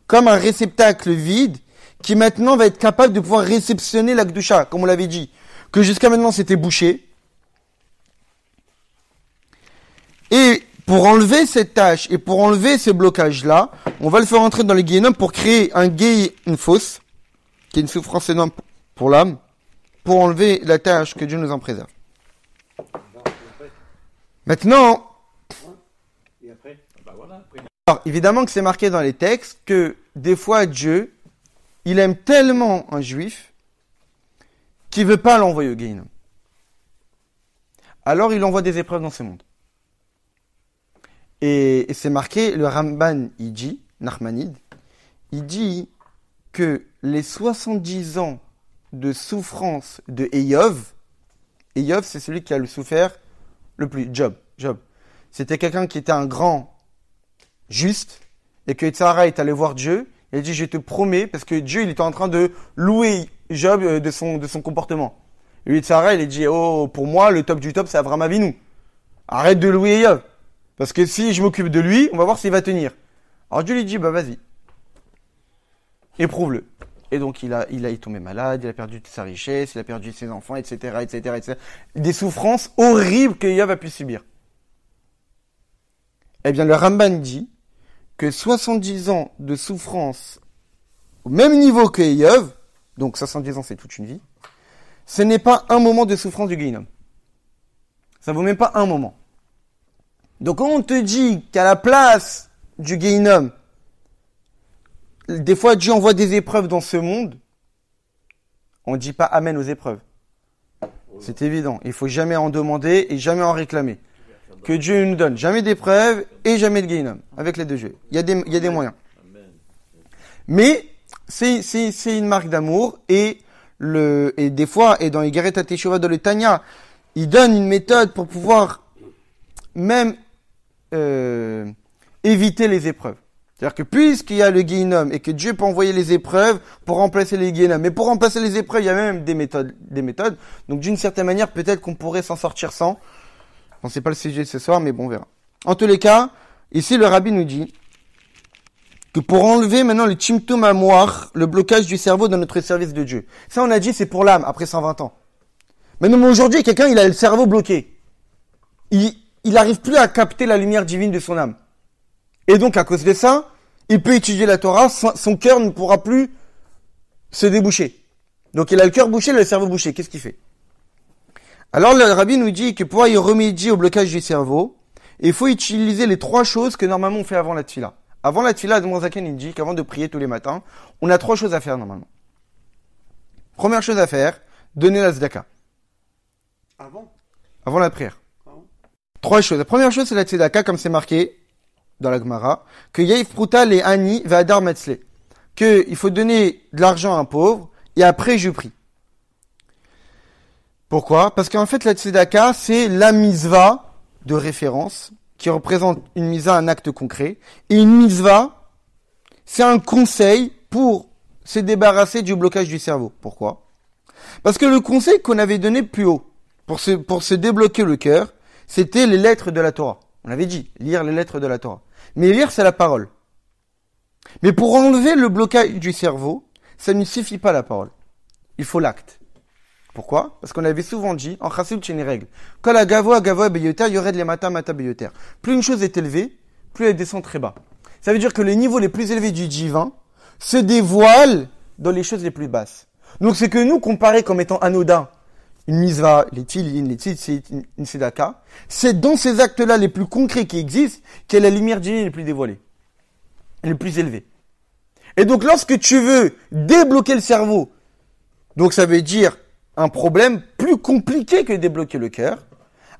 Comme un réceptacle vide, qui maintenant va être capable de pouvoir réceptionner la Kdusha, comme on l'avait dit. Que jusqu'à maintenant c'était bouché. Et pour enlever cette tâche et pour enlever ce blocage-là, on va le faire entrer dans le Gehinnom pour créer une fosse, qui est une souffrance énorme pour l'âme, pour enlever la tâche, que Dieu nous en préserve. Maintenant, Et après? Bah voilà, après, alors, évidemment que c'est marqué dans les textes que des fois Dieu, il aime tellement un juif qu'il veut pas l'envoyer au Gehinnom. Alors il envoie des épreuves dans ce monde. Et c'est marqué, le Ramban, il dit, Nachmanide, il dit que les 70 ans de souffrance de Eïov, c'est celui qui a le souffert le plus, Job. C'était quelqu'un qui était un grand juste, et que Tzara est allé voir Dieu, Il a dit, je te promets, parce que Dieu, il était en train de louer Job de son comportement. Et lui, Sarah, il a dit, oh, pour moi, le top du top, c'est Abraham Avinu. Arrête de louer Job. Parce que si je m'occupe de lui, on va voir s'il va tenir. Alors Dieu lui dit, bah vas-y. Éprouve-le. Et donc, il est tombé malade, il a perdu toute sa richesse, il a perdu ses enfants, etc., etc., etc. Des souffrances horribles que Job a pu subir. Eh bien, le Ramban dit que 70 ans de souffrance au même niveau que Job, donc 70 ans c'est toute une vie, ce n'est pas un moment de souffrance du Guéhinom. Ça vaut même pas un moment. Donc quand on te dit qu'à la place du Guéhinom, des fois Dieu envoie des épreuves dans ce monde, on ne dit pas amen aux épreuves. C'est évident. Il faut jamais en demander et jamais en réclamer. Que Dieu nous donne jamais d'épreuves et jamais de Guéhinom, avec les deux jeux. Il y a des moyens. Mais c'est une marque d'amour et des fois, et dans les Gereta Teshuvah dans le Tanya, il donne une méthode pour pouvoir même éviter les épreuves. C'est-à-dire que puisqu'il y a le Guéhinom et que Dieu peut envoyer les épreuves pour remplacer les Guéhinom, mais pour remplacer les épreuves, il y a même des méthodes. Donc d'une certaine manière, peut-être qu'on pourrait s'en sortir sans. Bon, c'est pas le sujet de ce soir, mais bon, on verra. En tous les cas, ici le rabbi nous dit que pour enlever maintenant le Tzimtum Hamoach, le blocage du cerveau dans notre service de Dieu. Ça, on a dit, c'est pour l'âme, après 120 ans. Mais non, mais aujourd'hui, quelqu'un, il a le cerveau bloqué. Il n'arrive plus à capter la lumière divine de son âme. Et donc, à cause de ça, il peut étudier la Torah, son cœur ne pourra plus se déboucher. Donc, il a le cœur bouché, le cerveau bouché. Qu'est-ce qu'il fait? Alors, le rabbi nous dit que pour y remédier au blocage du cerveau, il faut utiliser les 3 choses que normalement on fait avant la tfila. Avant la tfila, Admor Zaken, il dit qu'avant de prier tous les matins, on a 3 choses à faire normalement. Première chose à faire, donner la tzedaka. Avant la prière. 3 choses. La première chose, c'est la tzedaka, comme c'est marqué dans la Gemara, que Yaif Pruta le Ani Va'adar Metzle. Que il faut donner de l'argent à un pauvre, et après je prie. Pourquoi? Parce qu'en fait, la tzedaka, c'est la misva de référence, qui représente une misva, un acte concret. Et une misva, c'est un conseil pour se débarrasser du blocage du cerveau. Pourquoi? Parce que le conseil qu'on avait donné plus haut, pour se débloquer le cœur, c'était les lettres de la Torah. On avait dit, lire les lettres de la Torah. Mais lire, c'est la parole. Mais pour enlever le blocage du cerveau, ça ne suffit pas la parole. Il faut l'acte. Pourquoi? Parce qu'on avait souvent dit, en chassidut, c'est une règle. Quand la gavoa beyoter, yored les mata beyoter. Plus une chose est élevée, plus elle descend très bas. Ça veut dire que les niveaux les plus élevés du divin se dévoilent dans les choses les plus basses. Donc c'est que nous, comparé comme étant anodin, une misva, les tfilin, les tzitzit, une tzedaka, c'est dans ces actes-là les plus concrets qui existent qu'est la lumière divine les plus dévoilée, les plus élevée. Et donc lorsque tu veux débloquer le cerveau, donc ça veut dire un problème plus compliqué que débloquer le cœur,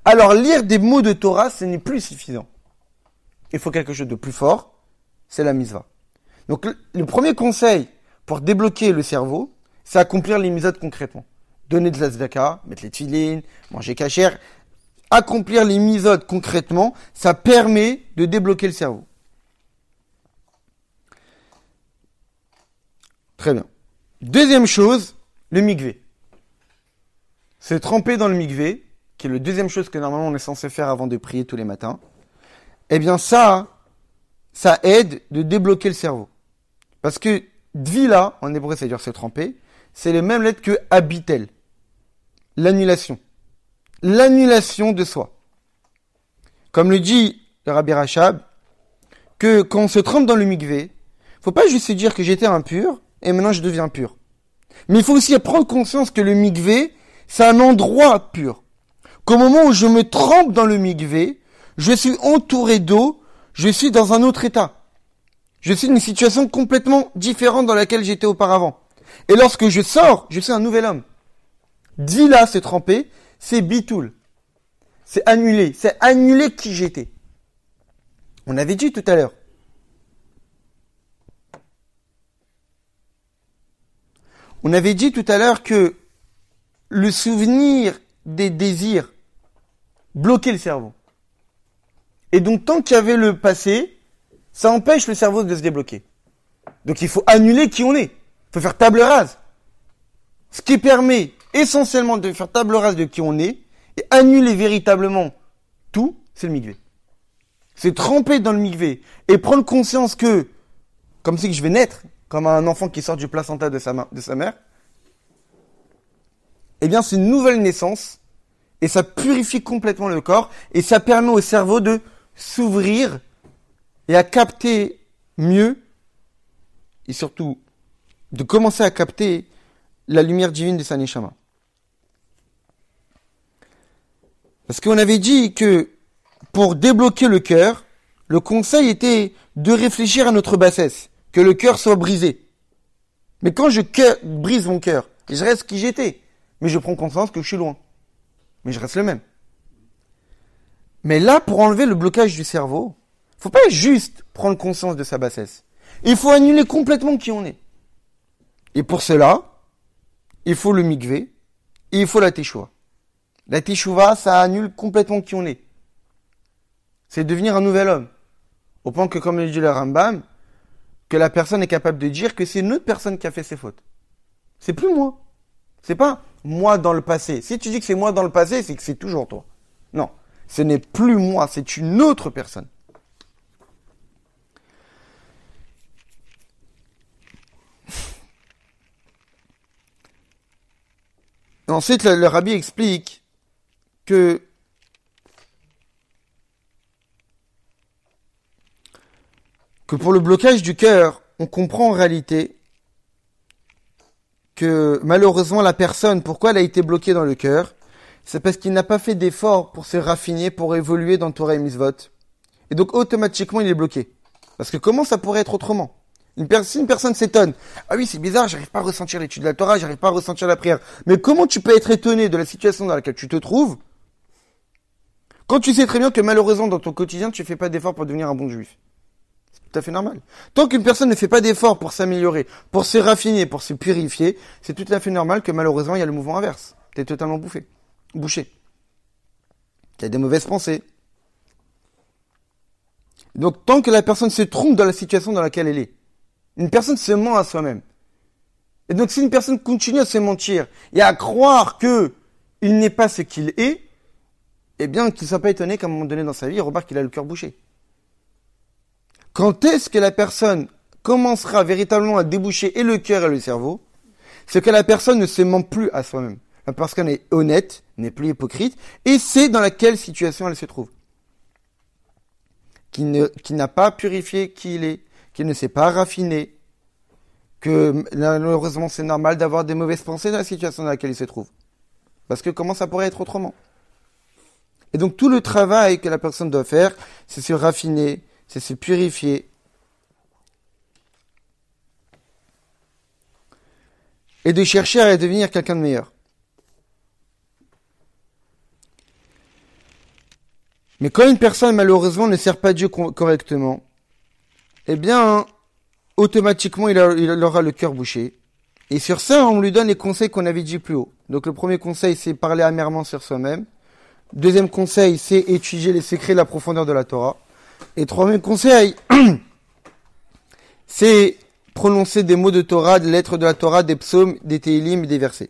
alors lire des mots de Torah, ce n'est plus suffisant. Il faut quelque chose de plus fort, c'est la misva. Donc le premier conseil pour débloquer le cerveau, c'est accomplir les mitzvot concrètement. Donner de la tzedaka, mettre les tfilin, manger kasher, accomplir les mitzvot concrètement, ça permet de débloquer le cerveau. Très bien. Deuxième chose, le mikvé. Se tremper dans le mikvé, qui est la deuxième chose que normalement on est censé faire avant de prier tous les matins. Eh bien ça aide de débloquer le cerveau. Parce que dvila, en hébreu ça veut dire se tremper, c'est les mêmes lettres que habitel. L'annulation. L'annulation de soi. Comme le dit le Rabbi Rachab, que quand on se trempe dans le mikvé, faut pas juste se dire que j'étais impur et maintenant je deviens pur. Mais il faut aussi prendre conscience que le mikvé, c'est un endroit pur. Qu'au moment où je me trempe dans le mikvé, je suis entouré d'eau, je suis dans un autre état. Je suis dans une situation complètement différente dans laquelle j'étais auparavant. Et lorsque je sors, je suis un nouvel homme. Dvila, c'est tremper, c'est bitoul. C'est annuler qui j'étais. On avait dit tout à l'heure. On avait dit tout à l'heure que le souvenir des désirs bloquait le cerveau. Et donc, tant qu'il y avait le passé, ça empêche le cerveau de se débloquer. Donc il faut annuler qui on est. Il faut faire table rase. Ce qui permet essentiellement de faire table rase de qui on est et annuler véritablement tout, c'est le mikvé. C'est tremper dans le mikvé et prendre conscience que, comme si je vais naître, comme un enfant qui sort du placenta de sa mère, eh bien c'est une nouvelle naissance et ça purifie complètement le corps et ça permet au cerveau de s'ouvrir et à capter mieux et surtout de commencer à capter la lumière divine de sa neshama. Parce qu'on avait dit que pour débloquer le cœur, le conseil était de réfléchir à notre bassesse, que le cœur soit brisé. Mais quand je brise mon cœur, je reste qui j'étais, mais je prends conscience que je suis loin. Mais je reste le même. Mais là, pour enlever le blocage du cerveau, faut pas juste prendre conscience de sa bassesse. Il faut annuler complètement qui on est. Et pour cela, il faut le mikvé et il faut la teshuva. La teshuva, ça annule complètement qui on est. C'est devenir un nouvel homme. Au point que, comme le dit le Rambam, que la personne est capable de dire que c'est une autre personne qui a fait ses fautes. C'est plus moi. C'est pas moi dans le passé. Si tu dis que c'est moi dans le passé, c'est que c'est toujours toi. Non. Ce n'est plus moi, c'est une autre personne. Ensuite, le rabbi explique que pour le blocage du cœur, on comprend en réalité que malheureusement la personne, pourquoi elle a été bloquée dans le cœur, c'est parce qu'il n'a pas fait d'effort pour se raffiner, pour évoluer dans Torah et Mitzvot. Et donc automatiquement il est bloqué. Parce que comment ça pourrait être autrement ? Si une personne s'étonne, ah oui c'est bizarre, j'arrive pas à ressentir l'étude de la Torah, j'arrive pas à ressentir la prière. Mais comment tu peux être étonné de la situation dans laquelle tu te trouves quand tu sais très bien que malheureusement dans ton quotidien tu fais pas d'effort pour devenir un bon juif ? C'est tout à fait normal. Tant qu'une personne ne fait pas d'effort pour s'améliorer, pour se raffiner, pour se purifier, c'est tout à fait normal que malheureusement il y a le mouvement inverse. T'es totalement bouché. Il y a des mauvaises pensées. Donc tant que la personne se trompe dans la situation dans laquelle elle est, une personne se ment à soi-même. Et donc si une personne continue à se mentir et à croire que il n'est pas ce qu'il est, eh bien qu'il ne soit pas étonné qu'à un moment donné dans sa vie, il remarque qu'il a le cœur bouché. Quand est-ce que la personne commencera véritablement à déboucher et le cœur et le cerveau ? C'est que la personne ne se ment plus à soi-même. La personne est honnête, n'est plus hypocrite, et sait dans laquelle situation elle se trouve. Qui n'a pas purifié qui il est, qui ne s'est pas raffiné, que malheureusement c'est normal d'avoir des mauvaises pensées dans la situation dans laquelle il se trouve. Parce que comment ça pourrait être autrement ? Et donc tout le travail que la personne doit faire, c'est se raffiner, c'est se purifier. Et de chercher à devenir quelqu'un de meilleur. Mais quand une personne, malheureusement, ne sert pas Dieu correctement, eh bien, automatiquement, il aura le cœur bouché. Et sur ça, on lui donne les conseils qu'on avait dit plus haut. Donc, le premier conseil, c'est parler amèrement sur soi-même. Deuxième conseil, c'est étudier les secrets de la profondeur de la Torah. Et troisième conseil, c'est prononcer des mots de Torah, des lettres de la Torah, des psaumes, des télim et des versets.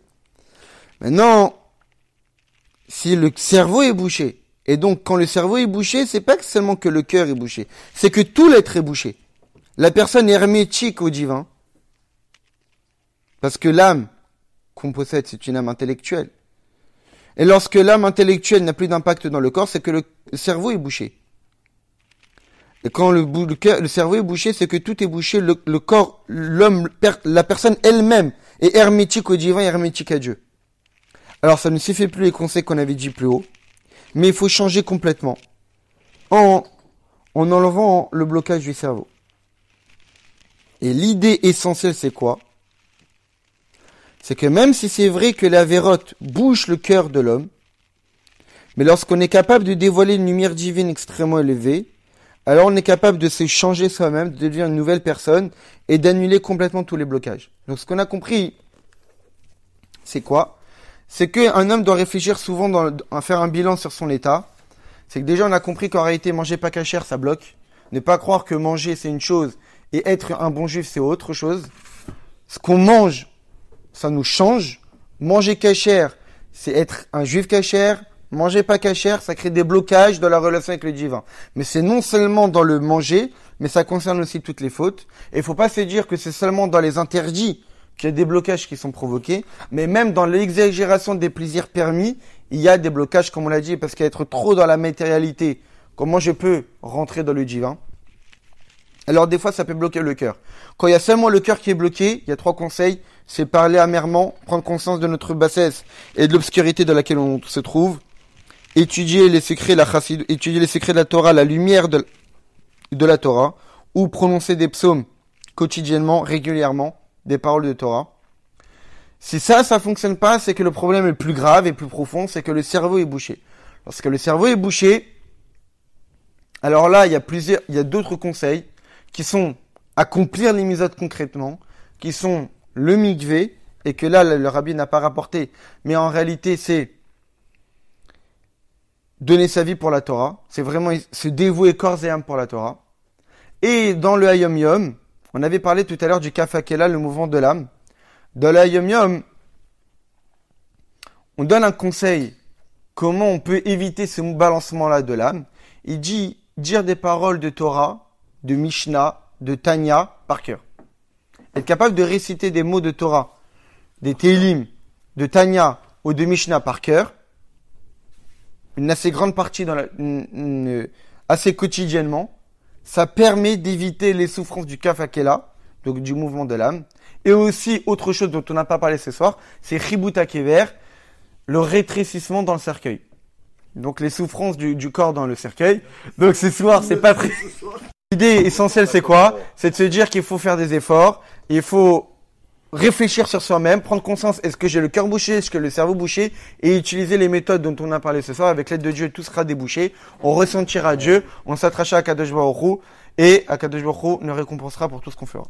Maintenant, si le cerveau est bouché, et donc quand le cerveau est bouché, c'est pas seulement que le cœur est bouché, c'est que tout l'être est bouché. La personne est hermétique au divin, parce que l'âme qu'on possède, c'est une âme intellectuelle. Et lorsque l'âme intellectuelle n'a plus d'impact dans le corps, c'est que le cerveau est bouché. Et quand le cerveau est bouché, c'est que tout est bouché, le corps, l'homme, la personne elle-même est hermétique au divin et hermétique à Dieu. Alors ça ne suffit plus les conseils qu'on avait dit plus haut, mais il faut changer complètement en enlevant le blocage du cerveau. Et l'idée essentielle, c'est quoi ? C'est que même si c'est vrai que la vérote bouche le cœur de l'homme, mais lorsqu'on est capable de dévoiler une lumière divine extrêmement élevée, alors on est capable de se changer soi-même, de devenir une nouvelle personne et d'annuler complètement tous les blocages. Donc ce qu'on a compris, c'est quoi ? C'est qu'un homme doit réfléchir souvent à faire un bilan sur son état. C'est que déjà on a compris qu'en réalité manger pas cachère ça bloque. Ne pas croire que manger c'est une chose et être un bon juif, c'est autre chose. Ce qu'on mange, ça nous change. Manger cachère, c'est être un juif cachère. Manger pas cachère, ça crée des blocages dans la relation avec le divin. Mais c'est non seulement dans le manger, mais ça concerne aussi toutes les fautes. Et il faut pas se dire que c'est seulement dans les interdits qu'il y a des blocages qui sont provoqués, mais même dans l'exagération des plaisirs permis, il y a des blocages, comme on l'a dit, parce qu'être trop dans la matérialité, comment je peux rentrer dans le divin? Alors des fois, ça peut bloquer le cœur. Quand il y a seulement le cœur qui est bloqué, il y a 3 conseils. C'est parler amèrement, prendre conscience de notre bassesse et de l'obscurité dans laquelle on se trouve. Étudier les secrets de la Torah, la lumière de la Torah, ou prononcer des psaumes quotidiennement, régulièrement, des paroles de Torah. Si ça fonctionne pas, c'est que le problème est plus grave et plus profond, c'est que le cerveau est bouché. Lorsque le cerveau est bouché, alors là, il y a d'autres conseils qui sont accomplir les mitzvot concrètement, qui sont le mikvé, et que là, le rabbi n'a pas rapporté, mais en réalité, c'est donner sa vie pour la Torah, c'est vraiment se dévouer corps et âme pour la Torah. Et dans le Hayom Yom, on avait parlé tout à l'heure du Kaf Hakela, le mouvement de l'âme. Dans le Hayom Yom, on donne un conseil, comment on peut éviter ce balancement-là de l'âme. Il dit dire des paroles de Torah, de Mishnah, de Tanya par cœur. Être capable de réciter des mots de Torah, des Tehillim, de Tanya ou de Mishnah par cœur, une assez grande partie assez quotidiennement, ça permet d'éviter les souffrances du Kaf Hakela, donc du mouvement de l'âme. Et aussi, autre chose dont on n'a pas parlé ce soir, c'est Chibut HaKever, le rétrécissement dans le cercueil. Donc les souffrances du corps dans le cercueil. Donc ce soir, c'est pas très... L'idée essentielle, c'est quoi? C'est de se dire qu'il faut faire des efforts, il faut réfléchir sur soi-même, prendre conscience, est-ce que j'ai le cœur bouché, est-ce que le cerveau bouché, et utiliser les méthodes dont on a parlé ce soir. Avec l'aide de Dieu, tout sera débouché. On ressentira Dieu, on s'attrachera à Kadosh Baruch Hu, et Kadosh Baruch Hu nous récompensera pour tout ce qu'on fera.